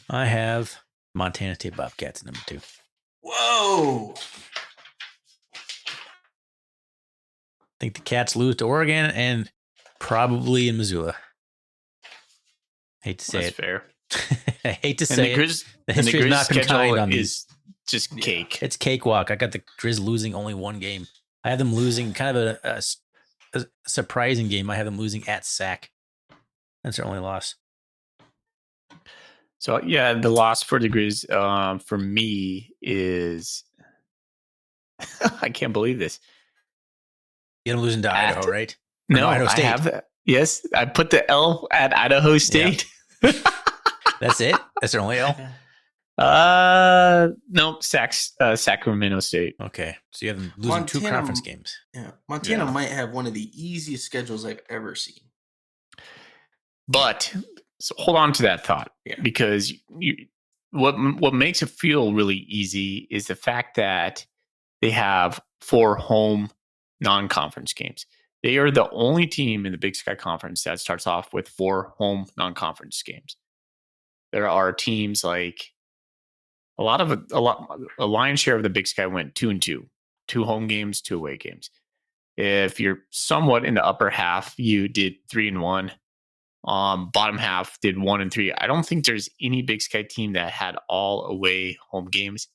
I have Montana State Bobcats at number 2. Whoa! I think the Cats lose to Oregon and probably in Missoula. Hate to say That's fair. I hate to And say the it. Grizz, The and the history has Grizz not been kind schedule on is these. just cake. It's cakewalk. I got the Grizz losing only one game. I have them losing kind of a surprising game. I have them losing at Sac. That's their only loss. So yeah, the loss for the Grizz for me is I can't believe this. You them losing to Idaho, right? No, Idaho I State. have that. Yes, I put the L at Idaho State. That's it? That's their only L? No, Sacramento State. Okay. So you have them losing 2 Montana- conference games. Yeah, Montana Yeah. might have one of the easiest schedules I've ever seen. But so hold on to that thought, Yeah. because what makes it feel really easy is the fact that they have 4 home non-conference games. They are the only team in the Big Sky Conference that starts off with 4 home non-conference games. There are teams like a lion's share of the Big Sky went 2-2, 2 home games, 2 away games. If you're somewhat in the upper half, you did 3-1. Bottom half did 1-3. I don't think there's any Big Sky team that had all away home games.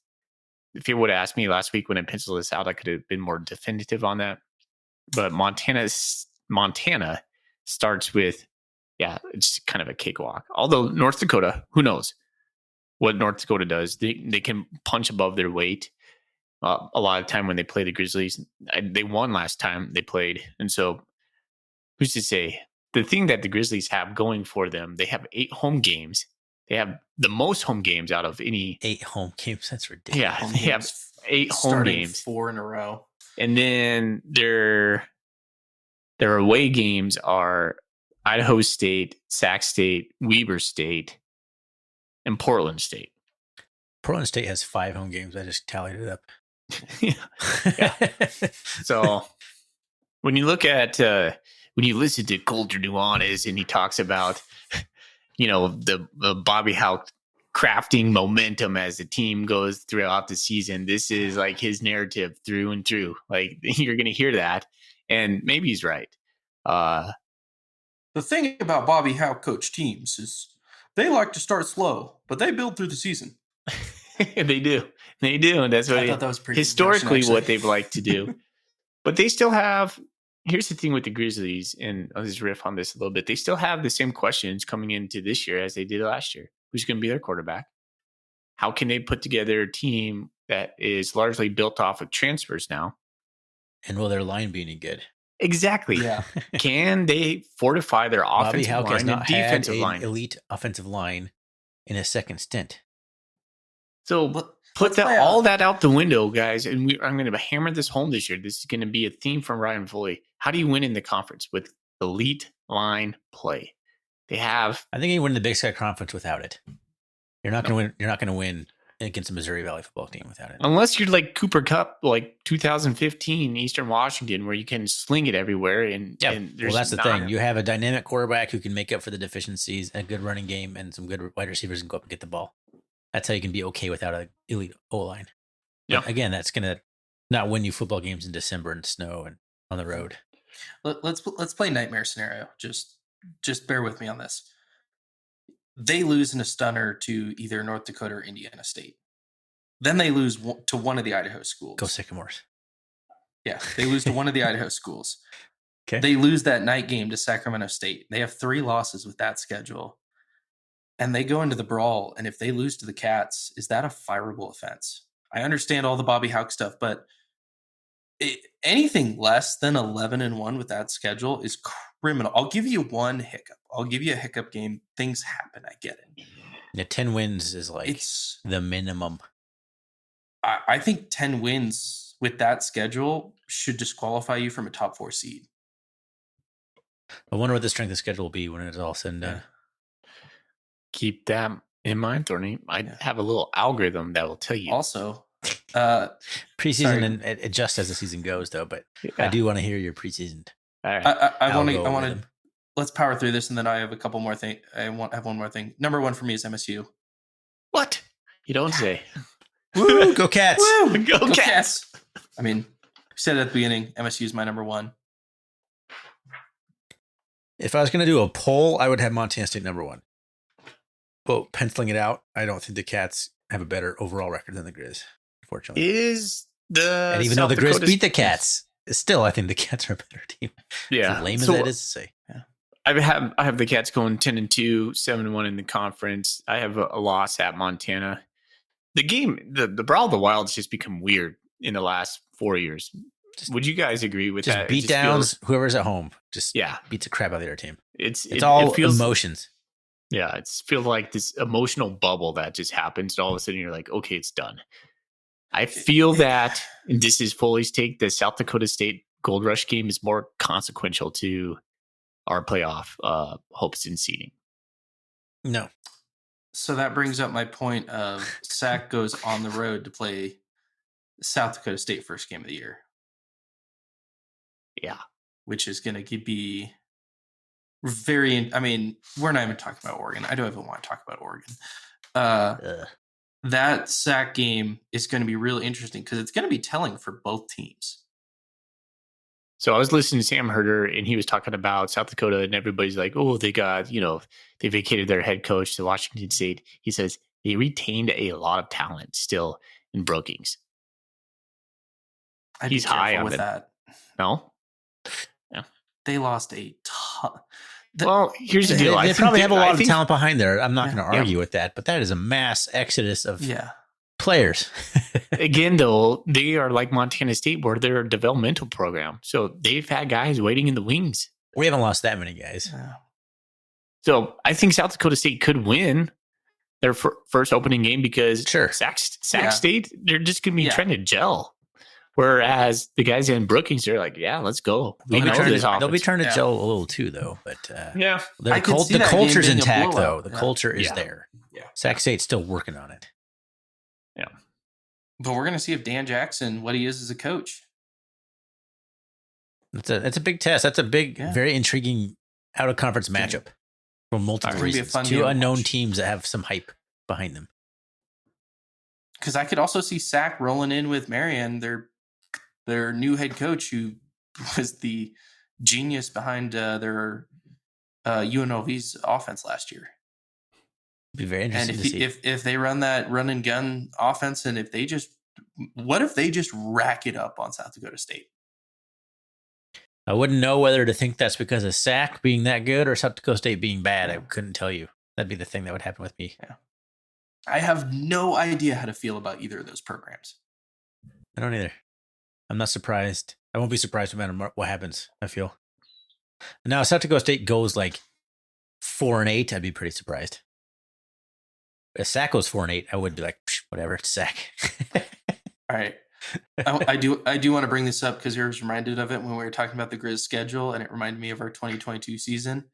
If you would have asked me last week when I penciled this out, I could have been more definitive on that. But Montana starts with, it's kind of a cakewalk. Although North Dakota, who knows what North Dakota does? They can punch above their weight. A lot of time when they play the Grizzlies, they won last time they played, and so who's to say? The thing that the Grizzlies have going for them, they have 8 home games. They have the most home games out of any 8 home games. That's ridiculous. Yeah, Home they have games 8 home starting games. 4 in a row. And then their away games are Idaho State, Sac State, Weber State, and Portland State. Portland State has 5 home games. I just tallied it up. So when you look at when you listen to Coulter Nuanez and he talks about the Bobby Houck crafting momentum as the team goes throughout the season, this is like his narrative through and through. Like you're going to hear that, and maybe he's right. The thing about Bobby Houck coach teams is they like to start slow, but they build through the season. They do, and that's I what thought that was pretty historically impression, what actually. they've liked to do. But they still have. Here's the thing with the Grizzlies, and I'll just riff on this a little bit. They still have the same questions coming into this year as they did last year. Who's going to be their quarterback? How can they put together a team that is largely built off of transfers now? And will their line be any good? Exactly. Yeah. Can they fortify their Bobby offensive Houck has line and not had defensive an line? elite offensive line in his second stint. So put Let's play all out. that out the window, guys. And I'm going to hammer this home this year. This is going to be a theme from Ryan Foley. How do you win in the conference with elite line play? They have. I think you win the Big Sky Conference without it. You're not going to win. You're not going to win against the Missouri Valley football team without it. Unless you're like Cooper Cup, like 2015 Eastern Washington, where you can sling it everywhere. And Well, that's the thing. You have a dynamic quarterback who can make up for the deficiencies, a good running game, and some good wide receivers and go up and get the ball. That's how you can be okay without an elite O-line. Yeah. But again, that's going to not win you football games in December and snow and on the road. Let's play nightmare scenario. Just bear with me on this. They lose in a stunner to either North Dakota or Indiana State. Then they lose to one of the Idaho schools. Go Sycamores. Yeah, they lose to one of the Idaho schools. Okay. They lose that night game to Sacramento State. They have 3 losses with that schedule. And they go into the brawl. And if they lose to the Cats, is that a fireable offense? I understand all the Bobby Houck stuff, but anything less than 11-1 with that schedule is criminal. I'll give you one hiccup. I'll give you a hiccup game. Things happen. I get it. Yeah, 10 wins is like It's the minimum. I think 10 wins with that schedule should disqualify you from a top 4 seed. I wonder what the strength of schedule will be when it's all said and done. Keep that in mind, Thorny. I have a little algorithm that will tell you. Also, Preseason sorry. and adjust as the season goes, though. But Yeah. I do want to hear your preseason. All right. I want to. algorithm. Let's power through this, and then I have a couple more things. Have one more thing. Number 1 for me is MSU. What? You don't say. Woo! Go Cats! Woo! Go Cats! I mean, I said at the beginning, MSU is my number 1. If I was going to do a poll, I would have Montana State number 1. But penciling it out, I don't think the Cats have a better overall record than the Grizz, unfortunately. And even though the Grizz beat the Cats, still, I think the Cats are a better team. Yeah. As lame as that is to say. Yeah. I have the Cats going 10-2, 7-1 in the conference. I have a loss at Montana. The game, the Brawl of the Wilds just become weird in the last 4 years. Would you guys agree with Just that? beat downs, whoever's at home. Just beats the crap out of their team. It's all it feels, emotions. Yeah, it feels like this emotional bubble that just happens, and all of a sudden you're like, okay, it's done. I feel that, and this is Foley's take, the South Dakota State Gold Rush game is more consequential to our playoff hopes and seeding. No. So that brings up my point of Sac goes on the road to play South Dakota State first game of the year. Yeah. Which is going to be very, I mean, we're not even talking about Oregon. I don't even want to talk about Oregon. That Sac game is going to be really interesting because it's going to be telling for both teams. So I was listening to Sam Herder, and he was talking about South Dakota, and everybody's like, oh, they got, they vacated their head coach to Washington State. He says they retained a lot of talent still in Brookings. I'd He's be careful high on with it. that. No? Yeah. They lost a ton. Well, here's the deal. They probably have a lot of talent behind there. I'm not Yeah. going to argue with that, but that is a mass exodus of players. Again, though, they are like Montana State, where they're a developmental program. So they've had guys waiting in the wings. We haven't lost that many guys. So I think South Dakota State could win their first opening game because Sac State, they're just going to be trying to gel. Whereas the guys in Brookings, they're like, yeah, let's go. They'll be trying to gel a little too, though. But the culture's intact, though. The culture is there. Yeah. Sac State's still working on it. Yeah. But we're going to see if Dan Jackson, what he is as a coach. That's a big test. That's a big, very intriguing out-of-conference matchup for multiple reasons. 2 unknown teams that have some hype behind them. Because I could also see Sac rolling in with Marion, their new head coach, who was the genius behind their UNLV's offense last year. Be very interesting and to see. If they run that run and gun offense, and what if they just rack it up on South Dakota State? I wouldn't know whether to think that's because of Sac being that good or South Dakota State being bad. I couldn't tell you. That'd be the thing that would happen with me. Yeah. I have no idea how to feel about either of those programs. I don't either. I'm not surprised. I won't be surprised no matter what happens, I feel. Now, if South Dakota State goes like 4-8, I'd be pretty surprised. If Sac goes 4-8, I would be like, whatever, it's Sac. All right. I do want to bring this up because you're reminded of it when we were talking about the Grizz schedule, and it reminded me of our 2022 season.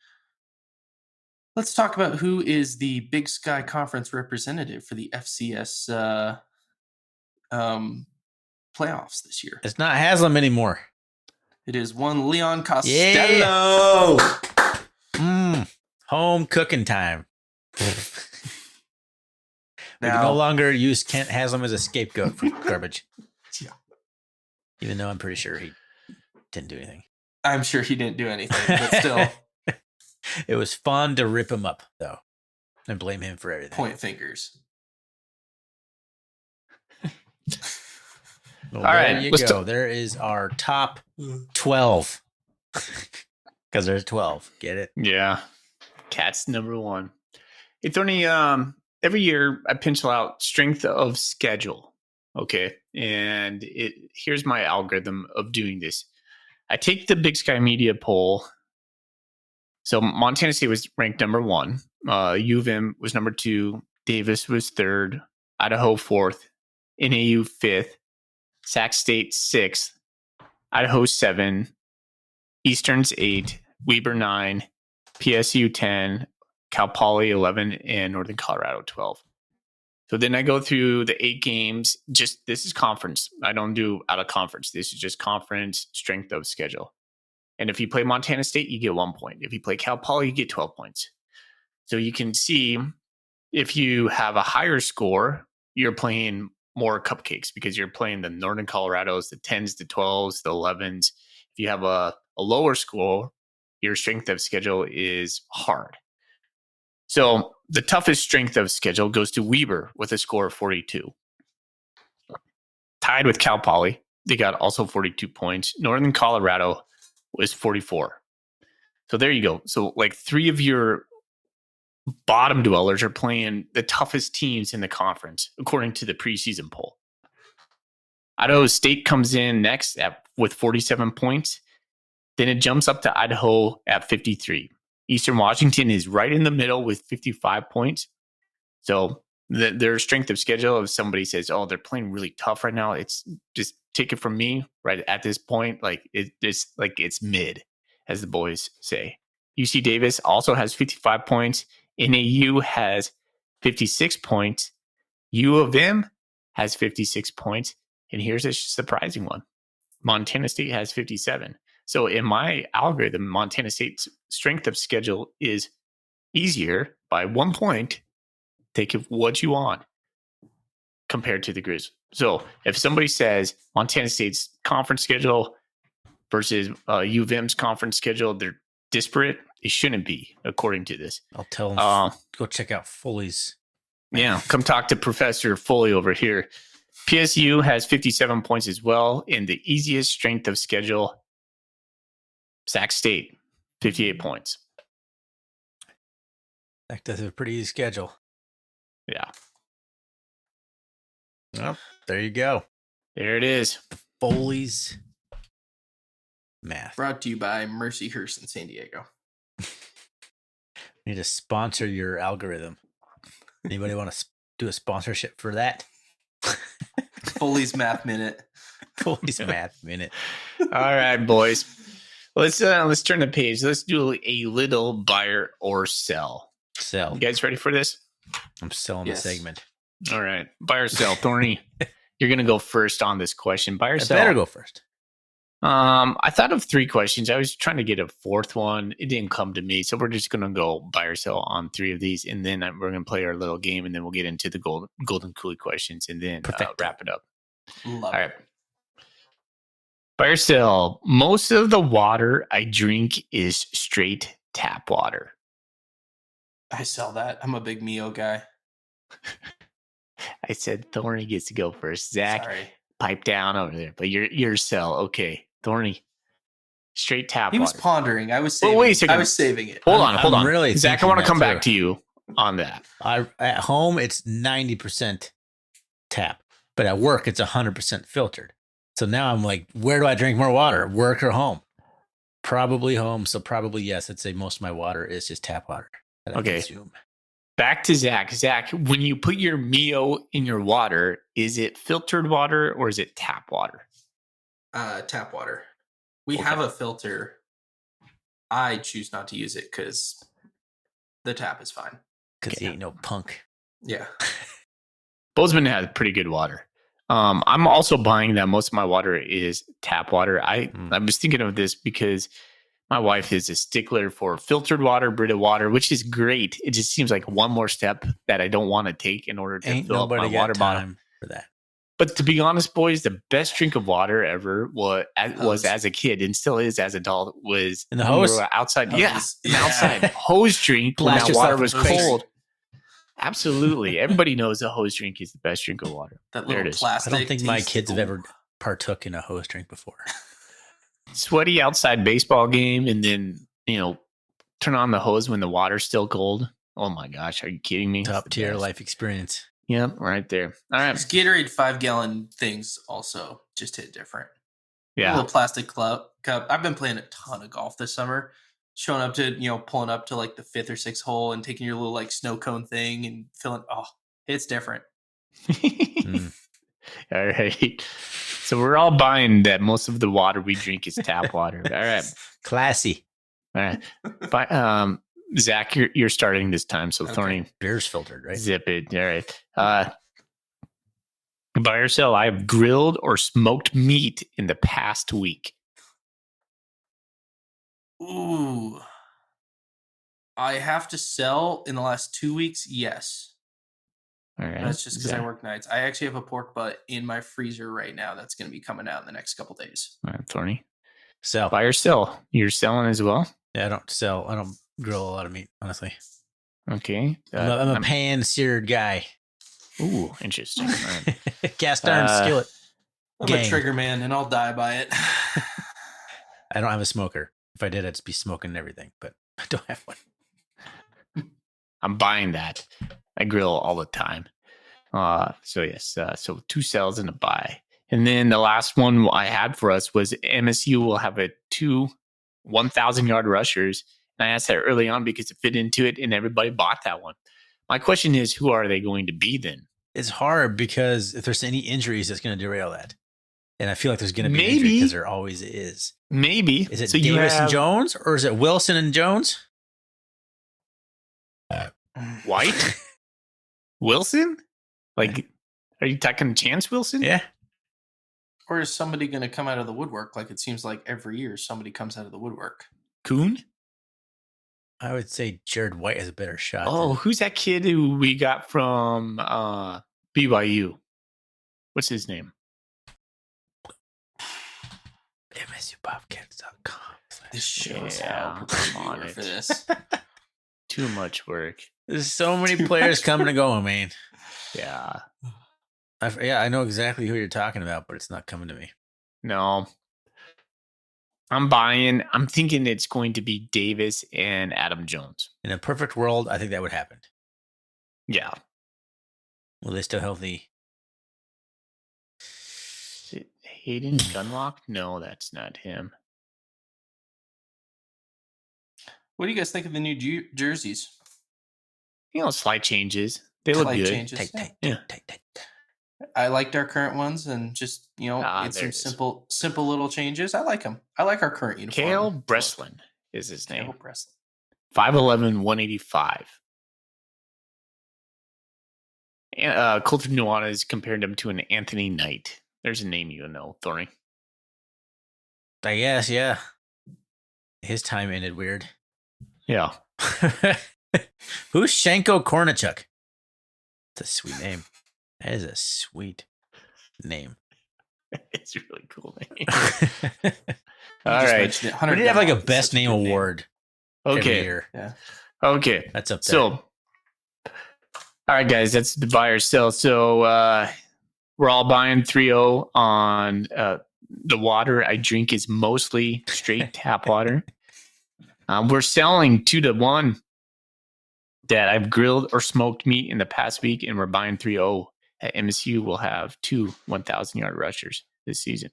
Let's talk about who is the Big Sky Conference representative for the FCS playoffs this year. It's not Haslam anymore. It is one Leon Costello. Home cooking time. We Now, can no longer use Kent Haslam as a scapegoat for garbage. Yeah. Even though I'm pretty sure he didn't do anything. I'm sure he didn't do anything, but still. It was fun to rip him up, though, and blame him for everything. Point fingers. Well, all right, you go. There is our top 12. Because there's 12. Get it? Yeah. Cats number 1. It's only every year I pencil out strength of schedule. Okay. And here's my algorithm of doing this. I take the Big Sky Media poll So Montana State was ranked number 1. U of M was number 2. Davis was 3rd. Idaho 4th. NAU 5th. Sac State 6th. Idaho 7. Eastern's 8. Weber 9. PSU 10. Cal Poly 11. And Northern Colorado 12. So then I go through the 8 games. This is conference. I don't do out of conference. This is just conference strength of schedule. And if you play Montana State, you get 1 point. If you play Cal Poly, you get 12 points. So you can see if you have a higher score, you're playing more cupcakes because you're playing the Northern Colorados, the 10s, the 12s, the 11s. If you have a lower score, your strength of schedule is hard. So the toughest strength of schedule goes to Weber with a score of 42. Tied with Cal Poly. They got also 42 points. Northern Colorado was 44. So there you go. So like 3 of your bottom dwellers are playing the toughest teams in the conference, according to the preseason poll. Idaho State comes in next with 47 points. Then it jumps up to Idaho at 53. Eastern Washington is right in the middle with 55 points. So their strength of schedule, if somebody says, oh, they're playing really tough right now, it's just take it from me right at this point. Like it's mid, as the boys say. UC Davis also has 55 points. NAU has 56 points. U of M has 56 points. And here's a surprising one. Montana State has 57. So in my algorithm, Montana State's strength of schedule is easier by 1 point. Take what you want compared to the Grizz. So if somebody says Montana State's conference schedule versus U of M's conference schedule, they're disparate, it shouldn't be, according to this. I'll tell them go check out Foley's. Yeah, come talk to Professor Foley over here. PSU has 57 points as well in the easiest strength of schedule. Sac State, 58 points. That's a pretty easy schedule. Yeah. Well, there you go. There it is. Foley's math. Brought to you by Mercyhurst in San Diego. Need to sponsor your algorithm. Anybody want to do a sponsorship for that? Foley's Math Minute. Foley's Math Minute. All right, boys. Let's turn the page. Let's do a little buyer or sell. Sell. You guys ready for this? I'm selling the segment. All right. Buy or sell. Thorny, you're going to go first on this question. Buy or sell? I better go first. I thought of 3 questions. I was trying to get a 4th one. It didn't come to me. So we're just going to go buy or sell on 3 of these. And then we're going to play our little game. And then we'll get into the golden coolie questions and then wrap it up. Love All right. Buy or sell. Most of the water I drink is straight tap water. I sell that. I'm a big Mio guy. I said Thorny gets to go first. Zach, Sorry. pipe down over there. But you're sell. Okay. Thorny. Straight tap He water. was pondering. I was saving wait a second. I was saving it. Hold on. Really Zach, I want to come too. back to you on that. At home, it's 90% tap, but at work, it's 100% filtered. So now I'm like, where do I drink more water? Work or home? Probably home. So probably yes. I'd say most of my water is just tap water that I consume. Back to Zach. Zach, when you put your Mio in your water, is it filtered water or is it tap water? Tap water. We have a filter. I choose not to use it because the tap is fine. Because you ain't no punk. Yeah. Bozeman has pretty good water. I'm also buying that most of my water is tap water. I was thinking of this because my wife is a stickler for filtered water, Brita water, which is great. It just seems like one more step that I don't want to take in order to fill up my water bottle. For that. But to be honest, boys, the best drink of water ever was as a kid and still is as an adult was in the hose outside. Hose. An outside hose drink when that water was cold. Absolutely. Everybody knows a hose drink is the best drink of water. That little plastic. I don't think my kids have ever partook in a hose drink before. Sweaty outside baseball game and then, turn on the hose when the water's still cold. Oh my gosh, are you kidding me? Top tier life experience. Yep, right there. All right. These Gatorade 5-gallon things also just hit different. Yeah. A little plastic cup. I've been playing a ton of golf this summer. showing up to, pulling up to like the 5th or 6th hole and taking your little like snow cone thing and feeling, it's different. All right. So we're all buying that most of the water we drink is tap water. All right. Classy. All right. But, Zach, you're starting this time. So Okay. Thorny, Beer's filtered, right? zip it. All right. Buy or sell, I have grilled or smoked meat in the past week. Ooh. I have to sell in the last 2 weeks. Yes. All right. That's just because I Zach. work nights. I actually have a pork butt in my freezer right now that's going to be coming out in the next couple days. All right, Thorny. Sell. Buy or sell? You're selling as well? Yeah, I don't sell. I don't grill a lot of meat, honestly. Okay. I'm a pan-seared guy. Ooh, interesting. All right. Cast iron skillet. I'm Gang. a trigger man and I'll die by it. I don't have a smoker. If I did, I'd just be smoking everything, but I don't have one. I'm buying that. I grill all the time. So yes, so 2 sells and a buy. And then the last one I had for us was MSU will have a 2 1,000-yard rushers. And I asked that early on because it fit into it and everybody bought that one. My question is, who are they going to be then? It's hard because if there's any injuries, that's going to derail that. And I feel like there's going to be an injury Maybe. because there always is. Maybe. Is it So you Davis and have Jones or is it Wilson and Jones? White? Wilson? Like, are you talking Chance Wilson? Yeah. Or is somebody going to come out of the woodwork? Like it seems like every year somebody comes out of the woodwork. Kuhn? I would say Jared White has a better shot. Oh, who's that kid who we got from BYU? What's his name? MSUBobcats.com. This shows Yeah, how prepared I'm we on were it. for this. Too much work. There's so many Too players much coming and going, man. Yeah. I know exactly who you're talking about, but it's not coming to me. No. I'm buying. I'm thinking it's going to be Davis and Adam Jones. In a perfect world, I think that would happen. Yeah. Well, they still healthy. Is it Hayden Gunlock? No, that's not him. What do you guys think of the new jerseys? Slight changes. They look Slight good. changes. Yeah. I liked our current ones and just, it's there some it is. simple little changes. I like them. I like our current uniform. Kale Breslin is his name. Cale Breslin. 5'11", 185. Coulter Nuanez compared him to an Anthony Knight. There's a name you know, Thorny. I guess, yeah. His time ended weird. Yeah. Who's Shanko Kornichuk? That's a sweet name. That is a sweet name. It's a really cool name. You All just right. mentioned it. We Hunter need to have like a Gunlock is best such a name good award every Okay. year. Yeah. Okay. That's up there. So, all right, guys, that's the buy or sell. So, we're all buying 3-0 on the water I drink is mostly straight tap water. We're selling 2-1 that I've grilled or smoked meat in the past week, and we're buying 3-0 at MSU will have 2 1,000-yard rushers this season.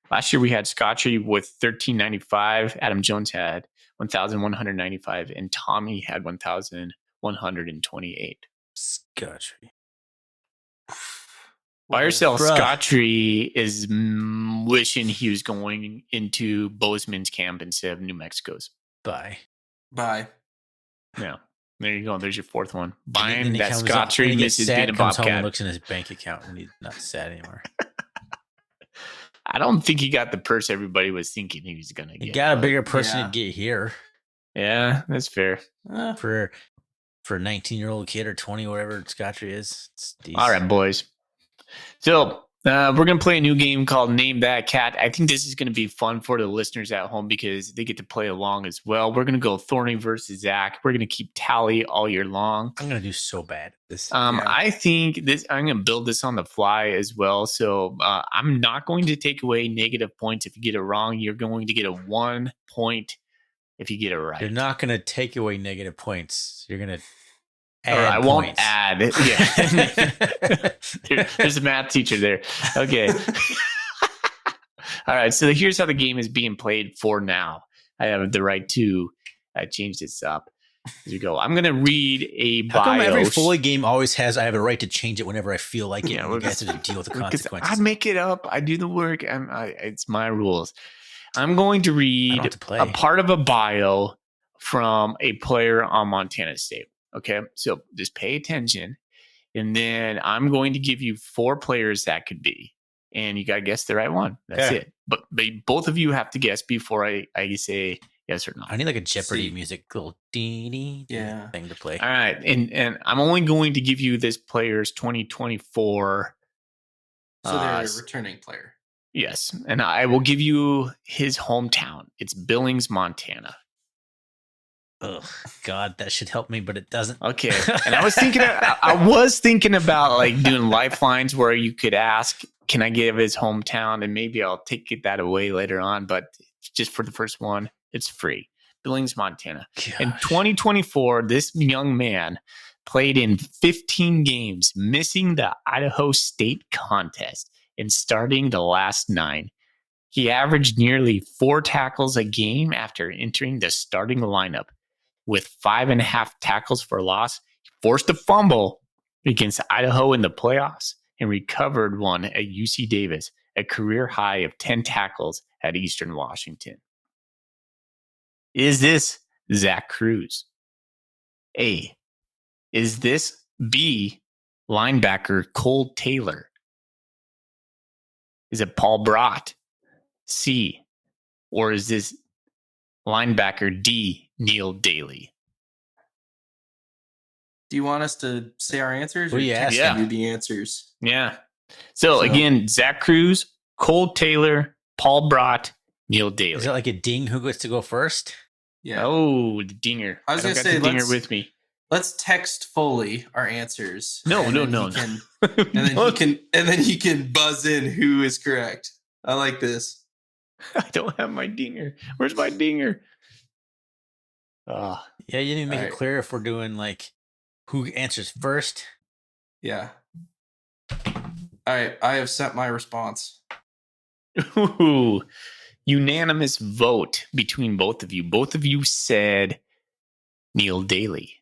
Last year we had Scotchy with 1,395. Adam Jones had 1,195, and Tommy had 1,128. Scotchy. Buy or sell, Bruh. Scotchy is wishing he was going into Bozeman's camp instead of New Mexico's. Bye. Bye. Yeah. There you go. There's your fourth one. And Buying he that comes Scotchy when he gets misses sad, being a comes home and Bobcat. looks in his bank account when he's not sad anymore. I don't think he got the purse everybody was thinking he was going to He get. got a but- bigger person yeah. to get here Yeah, that's fair. for a 19-year-old kid or 20, whatever Scotchy is. It's decent. All right, boys. So we're going to play a new game called Name That Cat. I think this is going to be fun for the listeners at home because they get to play along as well. We're going to go Thorny versus Zach. We're going to keep tally all year long. I'm gonna do so bad at this. Yeah. I think I'm going to build this on the fly as well. So I'm not going to take away negative points if you get it wrong. You're going to get a 1 point if you get it right. You're not gonna take away negative points. You're gonna Or add I won't points. add. Yeah. There's a math teacher there. Okay. All right. So here's how the game is being played for now. I have the right to I changed this up. Here we go. I'm going to read a bio. How come every Foley game always has, I have a right to change it whenever I feel like it? Yeah, And you guys have to deal with the because consequences. I make it up. I do the work. It's my rules. I'm going to I don't read have to play. a part of a bio from a player on Montana State. Okay, so just pay attention. And then I'm going to give you 4 players that could be. And you got to guess the right one. That's Okay. it. But both of you have to guess before I say yes or no. I need like a Jeopardy See. music little dee Yeah. thing to play. All right. And I'm only going to give you this player's 2024. So they're a returning player. Yes. And I will give you his hometown. It's Billings, Montana. Oh God, that should help me, but it doesn't. Okay. And I was thinking about like doing lifelines where you could ask, can I give his hometown? And maybe I'll take that away later on. But just for the first one, it's free. Billings, Montana. In 2024, this young man played in 15 games, missing the Idaho State contest and starting the last 9. He averaged nearly 4 tackles a game after entering the starting lineup. With 5.5 tackles for loss, he forced a fumble against Idaho in the playoffs and recovered one at UC Davis, a career high of 10 tackles at Eastern Washington. Is this Zach Cruz? A. Is this B. Linebacker Cole Taylor? Is it Paul Brott? C. Or is this linebacker D. Neil Daly? Do you want us to say our answers? What are you text asking? you the answers? Yeah. So again, Zach Cruz, Cole Taylor, Paul Brott, Neil Daly. Is it like a ding who gets to go first? Yeah. Oh, the dinger. I was don't gonna got say, the dinger let's- with me. Let's text Foley our answers. No. And then he can buzz in who is correct. I like this. I don't have my dinger. Where's my dinger? Yeah, you didn't even make Alright. it clear if we're doing like who answers first. Yeah. All right. I have sent my response. Ooh, unanimous vote between both of you. Both of you said Neil Daly.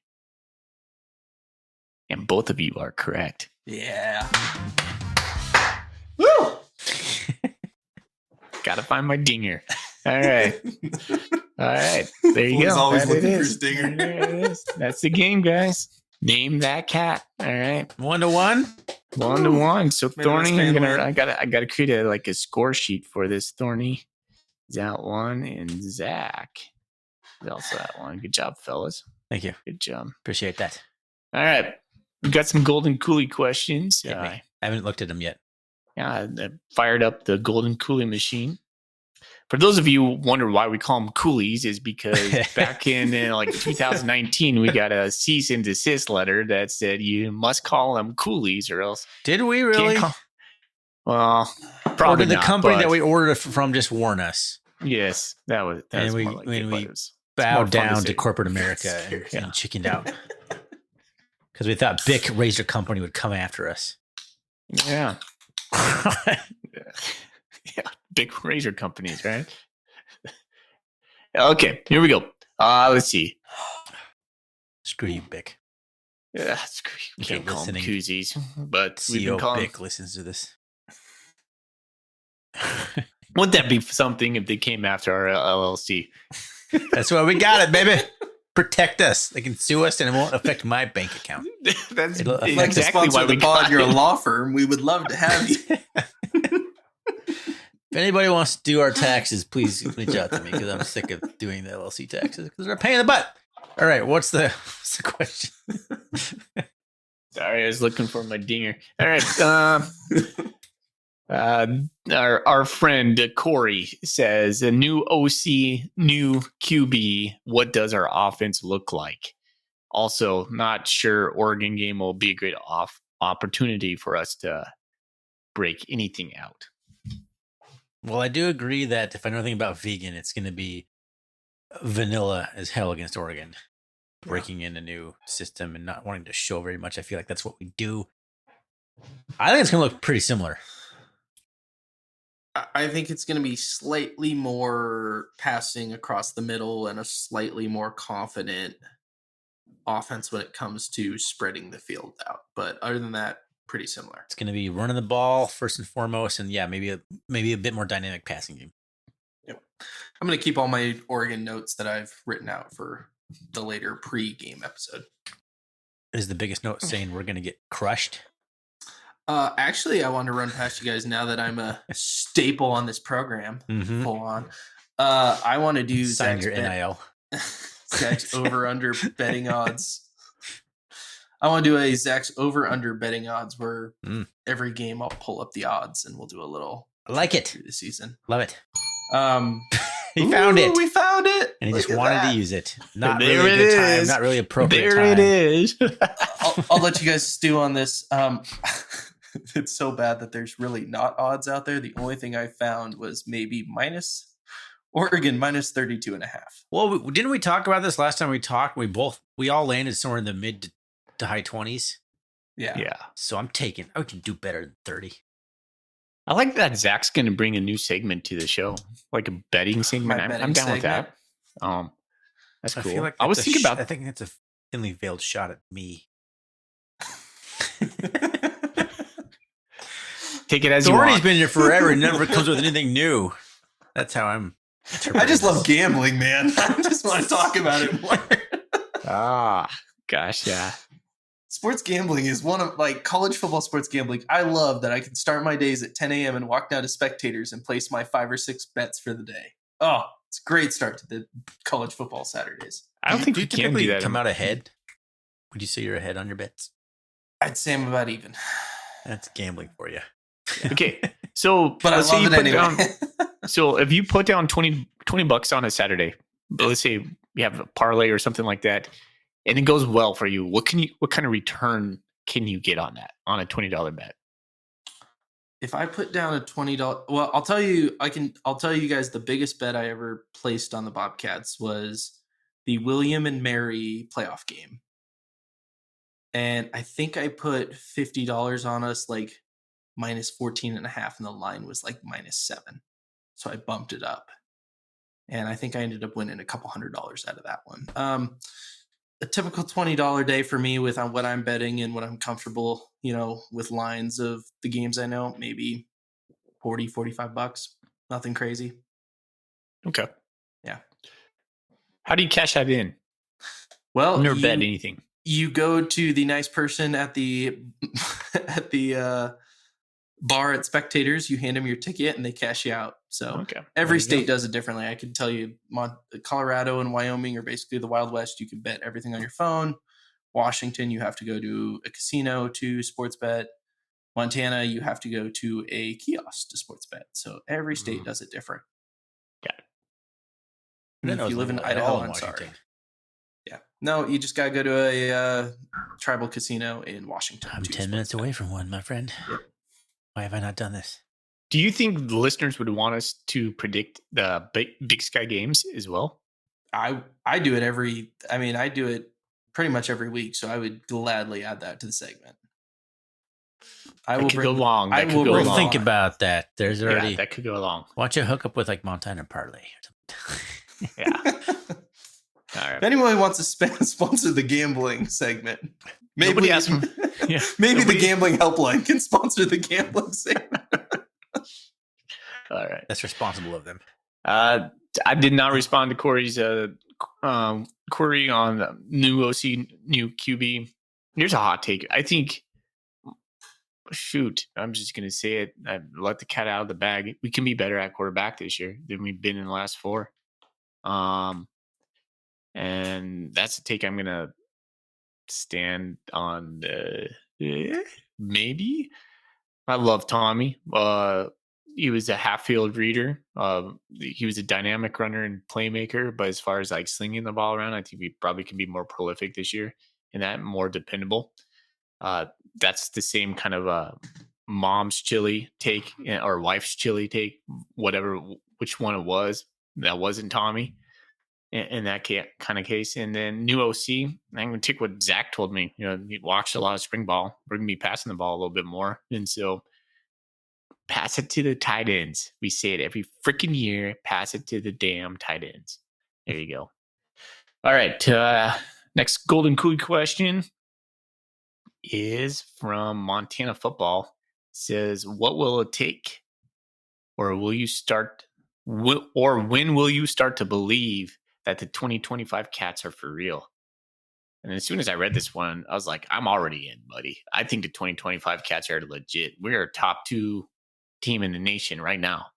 And both of you are correct. Yeah. Woo! Gotta find my dinger. All right. All right. There you Foley's go. always That it looking for is. his dinger. There it is. That's the game, guys. Name that cat. All right. 1-1. 1-1. So Maybe Thorny, let's I gotta create a score sheet for this. Thorny is at 1, and Zach is also at 1. Good job, fellas. Thank you. Good job. Appreciate that. All right. We got some Golden Coolie questions. Hit me. I haven't looked at them yet. I fired up the Golden Coolie machine. For those of you who wonder why we call them coolies, is because back in like 2019, we got a cease and desist letter that said you must call them coolies or else. Did we really? Well, Or probably did the not, company but that we ordered it from just warn us? yes, that was And we- more like when it, we but it was Bowed more fun to down say. to corporate America and Yeah. chickened out. Because we thought Bic Razor Company would come after us. Yeah. Yeah, big razor companies, right? Okay, here we go. Let's see. Screw you, Bic. Yeah, screw you. Okay, Can't call them listening. koozies, but we've been CEO calling. Bic listens to this. Wouldn't that be something if they came after our LLC? That's why we got it, baby. Protect us. They can sue us and it won't affect my bank account. That's It'll affect Like to exactly sponsor why we the pod, got you're a it. law firm. We would love to have you. If anybody wants to do our taxes, please reach out to me because I'm sick of doing the LLC taxes because they're a pain in the butt. All right, what's the question? Sorry, I was looking for my dinger. All right. Our friend Corey says, a new OC, new QB. What does our offense look like? Also, not sure Oregon game will be a great opportunity for us to break anything out. Well, I do agree that if I know anything about vegan, it's going to be vanilla as hell against Oregon. Breaking in a new system and not wanting to show very much. I feel like that's what we do. I think it's going to look pretty similar. I think it's going to be slightly more passing across the middle and a slightly more confident offense when it comes to spreading the field out. But other than that, pretty similar. It's going to be running the ball first and foremost, and yeah, maybe a bit more dynamic passing game. Yep. I'm going to keep all my Oregon notes that I've written out for the later pre-game episode. Is the biggest note saying we're going to get crushed? Actually, I want to run past you guys now that I'm a staple on this program. Mm-hmm. Full on. I want to do Sign Zach's your NIL. Zach's over-under betting odds. I want to do a Zach's over-under betting odds where every game I'll pull up the odds and we'll do a little. I like it. Through the season. Love it. He found it. We found it. And he just wanted to use it. Not There really a good time. is. Not really appropriate There time. it is. I'll let you guys stew on this. It's so bad that there's really not odds out there. The only thing I found was maybe Oregon minus 32.5. Well, didn't we talk about this last time we talked? We all landed somewhere in the mid to high 20s. Yeah. So I can do better than 30. I like that Zach's going to bring a new segment to the show, like a betting segment. I'm down with that. That's cool. I feel like I was thinking about. I think it's a thinly veiled shot at me. Take it as you Thorny's want. been here forever and never comes with anything new. That's how I'm. I just love gambling, man. I just want to talk about it more. Gosh, yeah. Sports gambling is one of college football sports gambling. I love that I can start my days at 10 a.m. and walk down to Spectators and place my 5 or 6 bets for the day. Oh, it's a great start to the college football Saturdays. I don't think you you can typically do that. come out ahead. Would you say you're ahead on your bets? I'd say I'm about even. That's gambling for you. Okay, so But let's I say love you it put anyway. down. So if you put down $20 on a Saturday, let's say you have a parlay or something like that, and it goes well for you, what kind of return can you get on that on a $20 bet? If I put down a $20, well, I'll tell you guys the biggest bet I ever placed on the Bobcats was the William and Mary playoff game. And I think I put $50 on us, minus 14.5, and the line was minus 7. So I bumped it up. And I think I ended up winning a couple $100 out of that one. A typical $20 day for me with what I'm betting and what I'm comfortable, with lines of the games I know, maybe $40-45. Nothing crazy. Okay. Yeah. How do you cash that in? Well, I've never bet anything. You go to the nice person at the bar at Spectators, you hand them your ticket and they cash you out. So every state does it differently. I can tell you Colorado and Wyoming are basically the Wild West. You can bet everything on your phone. Washington, you have to go to a casino to sports bet. Montana, you have to go to a kiosk to sports bet. So every state does it different. Got it. And if you live in Idaho, I'm sorry. Yeah. No, you just got to go to a tribal casino in Washington. I'm 10 minutes away from one, my friend. Yep. Why have I not done this? Do you think the listeners would want us to predict the Big Sky games as well? I do it I do it pretty much every week, so I would gladly add that to the segment. That could go long. We'll think about that. There's already that could go long. Why don't you hook up with Montana Parlay? Yeah. All right. If anyone wants to sponsor the gambling segment, maybe Maybe the gambling helpline can sponsor the gambling segment. All right. That's responsible of them. I did not respond to Corey's query on the new OC, new QB. Here's a hot take. I think, I'm just going to say it. I let the cat out of the bag. We can be better at quarterback this year than we've been in the last 4. And that's a take I'm going to stand on. Maybe. I love Tommy. He was a half-field reader. He was a dynamic runner and playmaker. But as far as slinging the ball around, I think we probably can be more prolific this year and that more dependable. That's the same kind of mom's chili take or wife's chili take, which one it was. That wasn't Tommy in that kind of case. And then new OC, I'm going to take what Zach told me. He watched a lot of spring ball. We're going to be passing the ball a little bit more. And so pass it to the tight ends. We say it every freaking year. Pass it to the damn tight ends. There you go. All right. Next Golden Coolie question is from Montana Football. It says, what will it take? Or will you start, or when will you start to believe that the 2025 Cats are for real? And as soon as I read this one, I was like, I'm already in, buddy. I think the 2025 Cats are legit. We're a top 2 team in the nation right now.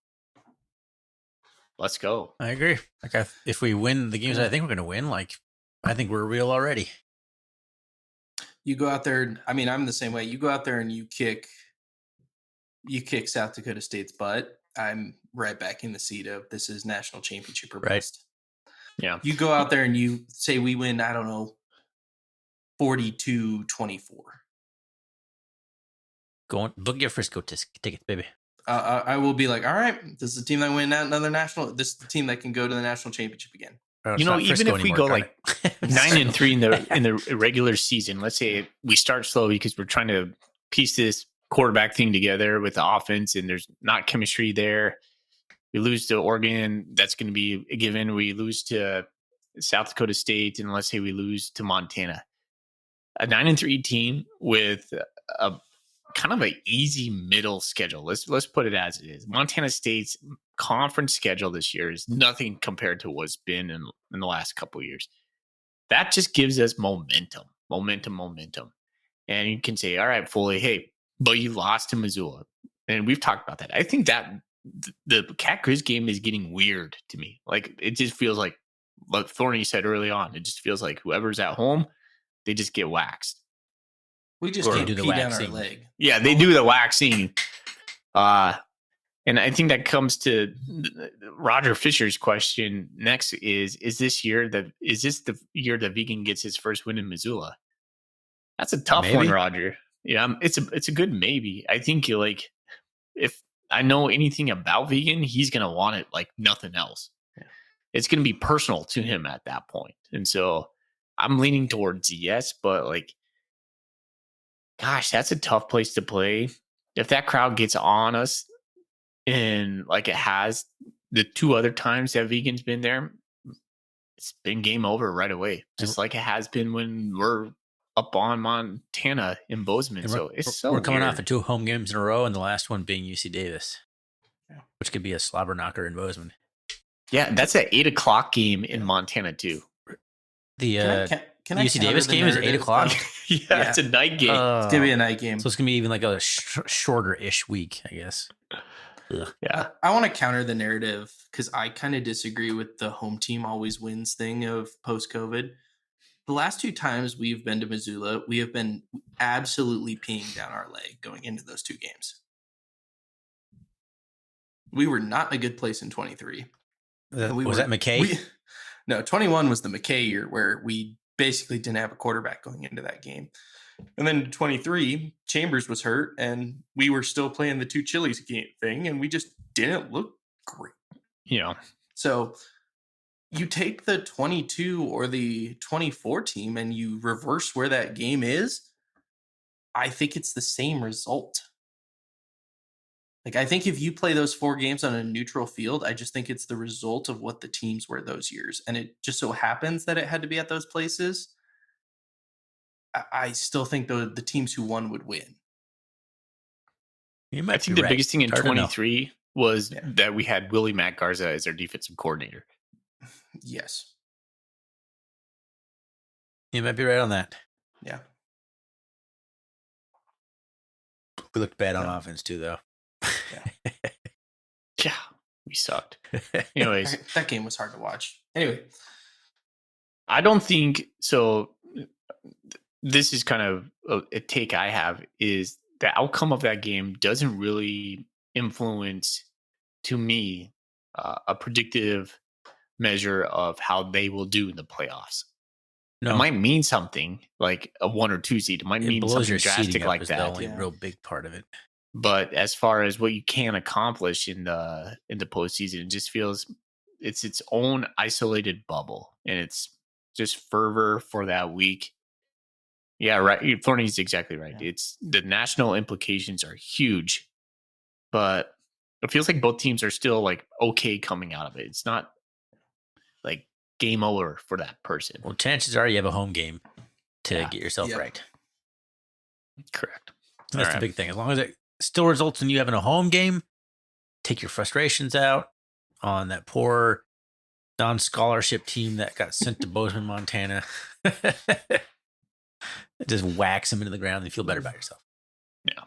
Let's go. I agree. Like, if we win the games that I think we're going to win, like, I think we're real already. You go out there. I mean, I'm the same way. You go out there and you kick South Dakota State's butt. I'm right back in the seat of this is national championship or bust. Yeah. You go out there and you say we win, I don't know, 42-24. Book your Frisco tickets, baby. I will be like, all right, this is the team that win another national. This is the team that can go to the national championship again. Even if we go like 9-3 in the regular season, let's say we start slow because we're trying to piece this quarterback thing together with the offense, and there's not chemistry there. We lose to Oregon, that's going to be a given. We lose to South Dakota State, and let's say we lose to Montana. A 9-3 team with a kind of an easy middle schedule. Let's put it as it is. Montana State's conference schedule this year is nothing compared to what's been in the last couple of years. That just gives us momentum. And you can say, all right, Foley, hey, but you lost to Missoula. And we've talked about that. I think that the Cat Grizz game is getting weird to me. Like, it just feels like Thorny said early on, it just feels like whoever's at home, they just get waxed. We just can't do the pee down our leg. Yeah, they do the waxing. And I think that comes to Roger Fisher's question next is this the year that Vegan gets his first win in Missoula? That's a tough one, Roger. Yeah, it's a good maybe. I think if I know anything about Vegan, he's going to want it like nothing else. Yeah. It's going to be personal to him at that point. And so I'm leaning towards yes, but like, gosh, that's a tough place to play. If that crowd gets on us and like it has the 2 other times that Vegan's been there, it's been game over right away. Just like it has been when we're up on Montana in Bozeman. We're coming off of 2 home games in a row, and the last one being UC Davis, which could be a slobber knocker in Bozeman. Yeah, that's an 8:00 game in Montana too. The UC Davis game is 8:00. Yeah, it's a night game. It's gonna be a night game, so it's gonna be even like a shorter-ish week, I guess. Ugh. Yeah, I want to counter the narrative because I kind of disagree with the home team always wins thing of post-COVID. The last 2 times we've been to Missoula, we have been absolutely peeing down our leg going into those 2 games. We were not in a good place in 23. Was that McKay? No, 21 was the McKay year where we basically didn't have a quarterback going into that game. And then 23, Chambers was hurt, and we were still playing the 2 Chili's game thing, and we just didn't look great. Yeah. So you take the 22 or the 24 team and you reverse where that game is, I think it's the same result. Like, I think if you play those 4 games on a neutral field, I just think it's the result of what the teams were those years. And it just so happens that it had to be at those places. I still think the teams who won would win. I think the biggest thing in 23 was that we had Willie Matt Garza as our defensive coordinator. Yes. You might be right on that. Yeah. We looked bad on offense too, though. Yeah, we sucked. Anyways, that game was hard to watch. Anyway, I don't think so. This is kind of a take I have is the outcome of that game doesn't really influence, to me, a predictive measure of how they will do in the playoffs. No. It might mean something like a 1 or 2 seed. It might mean something drastic like that. The only real big part of it. But as far as what you can accomplish in the postseason, it just feels it's its own isolated bubble, and it's just fervor for that week. Yeah, right. Thorny's exactly right. Yeah. It's the national implications are huge, but it feels like both teams are still like okay coming out of it. It's not like game over for that person. Well, chances are you have a home game to Yeah. get yourself Yep. right. Correct. And that's All the right. big thing. As long as it still results in you having a home game, take your frustrations out on that poor non-scholarship team that got sent to Bozeman, Montana. Just wax them into the ground and you feel better about yourself. Yeah.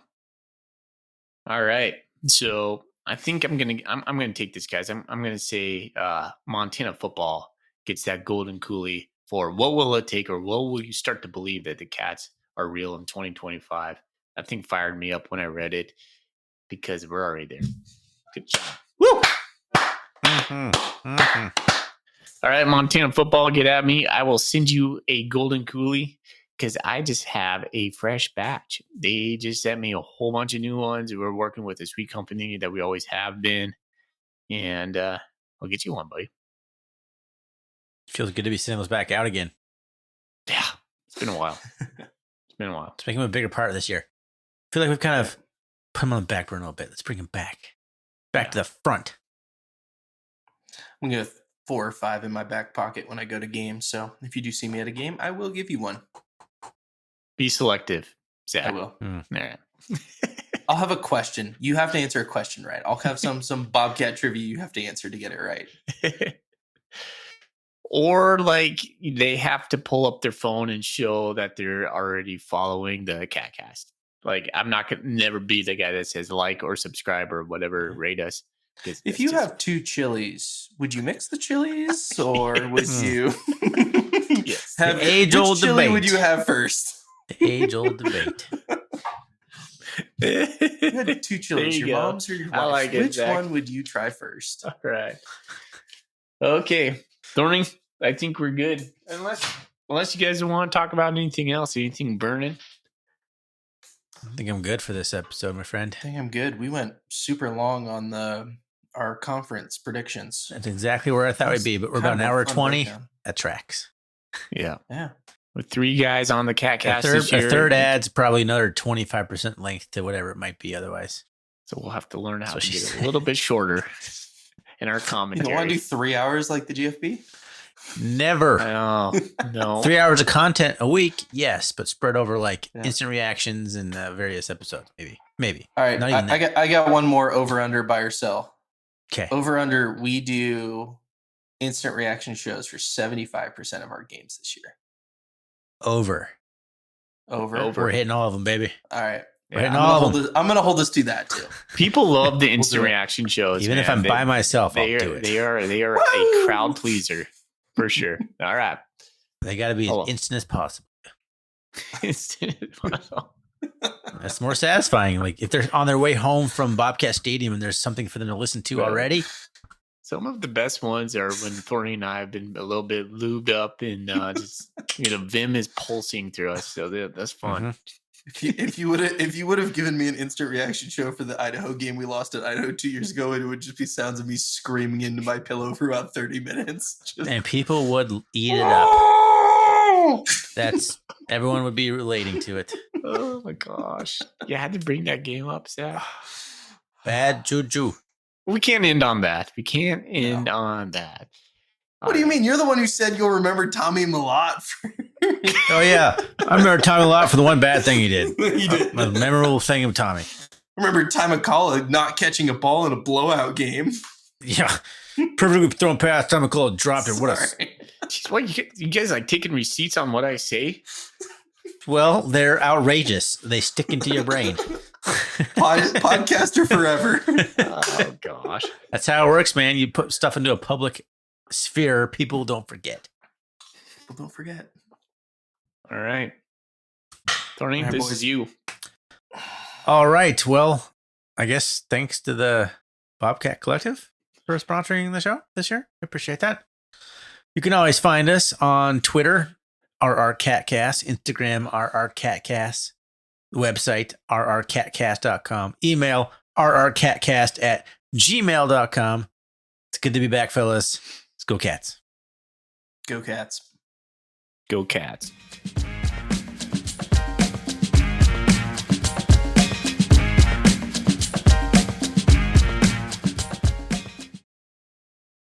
All right. So I think I'm gonna take this, guys. I'm gonna say Montana football gets that golden coolie for what will it take, or what will you start to believe that the Cats are real in 2025? I think fired me up when I read it because we're already there. Good job. Woo! All right, Montana football, get at me. I will send you a golden coolie because I just have a fresh batch. They just sent me a whole bunch of new ones. We're working with a sweet company that we always have been. And I'll get you one, buddy. Feels good to be sending those back out again. Yeah, it's been a while. It's been a while. Let's make them a bigger part of this year. I feel like we've kind of put them on the back burner a little bit. Let's bring them back to the front. I'm going to 4 or 5 in my back pocket when I go to games. So if you do see me at a game, I will give you one. Be selective, Zach. I will. All right. I'll have a question. You have to answer a question right. I'll have some Bobcat trivia you have to answer to get it right. Or like they have to pull up their phone and show that they're already following the CatCast. Like I'm not gonna never be the guy that says like or subscribe or whatever, rate us. If you have 2 chilies, would you mix the chilies or would you Yes. have The age-old which chili debate. would you have first? The age-old debate. You had 2 chilies, you your go. mom's or your wife's. I like it, Which Zach. one would you try first? All right. Okay. Thorny, I think we're good. Unless you guys want to talk about anything else, anything burning. I think I'm good for this episode, my friend. I think I'm good. We went super long on our conference predictions. That's exactly where I thought we'd be, but we're about Kind an of a hour fun 20. breakdown. That tracks. Yeah. Yeah. With 3 guys on the CatCast A this year. third adds probably another 25% length to whatever it might be otherwise. So we'll have to learn how That's what to she get said. a little bit shorter in our You commentary. don't want to do 3 hours like the GFB? Never. No. 3 hours of content a week, yes, but spread over like Yeah. instant reactions and various episodes, maybe. All right. Not even I got one more over under buy or sell. Okay. Over under, we do instant reaction shows for 75% of our games this year. Over. Over. We're hitting all of them, baby. All right. We're hitting I'm all gonna of them. I'm going to hold us to that too. People love the instant do it. reaction shows. Even if man. I'm by myself, I'll they do are, it. they are Woo! a crowd pleaser for sure. All right. They got to be Hello. as instant as possible. Instant. That's more satisfying. Like if they're on their way home from Bobcat Stadium and there's something for them to listen to Right. already. Some of the best ones are when Thorny and I have been a little bit lubed up and just Vim is pulsing through us. So that's fun. Mhm. If you would have given me an instant reaction show for the Idaho game we lost at Idaho 2 years ago, it would just be sounds of me screaming into my pillow for about 30 minutes. Just, And people would eat it up. That's everyone would be relating to it. Oh my gosh. You had to bring that game up, Zach. Bad juju. We can't end on that. We can't end on that. What do you mean? You're the one who said you'll remember Tommy Malott. Oh yeah, I remember Tommy a lot for the one bad thing he did. You did. A memorable thing of Tommy. Remember Ty McCullough not catching a ball in a blowout game. Yeah, perfectly thrown past Tommy McCullough dropped it. What a Sorry. Jeez, what you guys like taking receipts on what I say? well, they're outrageous. They stick into your brain. Podcaster forever. Oh gosh. That's how it works, man. You put stuff into a public sphere, people don't forget. Well, don't forget. All right. Thorny, All right, this boys. is you. All right. Well, I guess thanks to the Bobcat Collective for sponsoring the show this year. I appreciate that. You can always find us on Twitter, RRCatcast, Instagram, RRCatcast, website, rrcatcast.com, email, rrcatcast@gmail.com. It's good to be back, fellas. Let's go, Cats. Go Cats. Go Cats.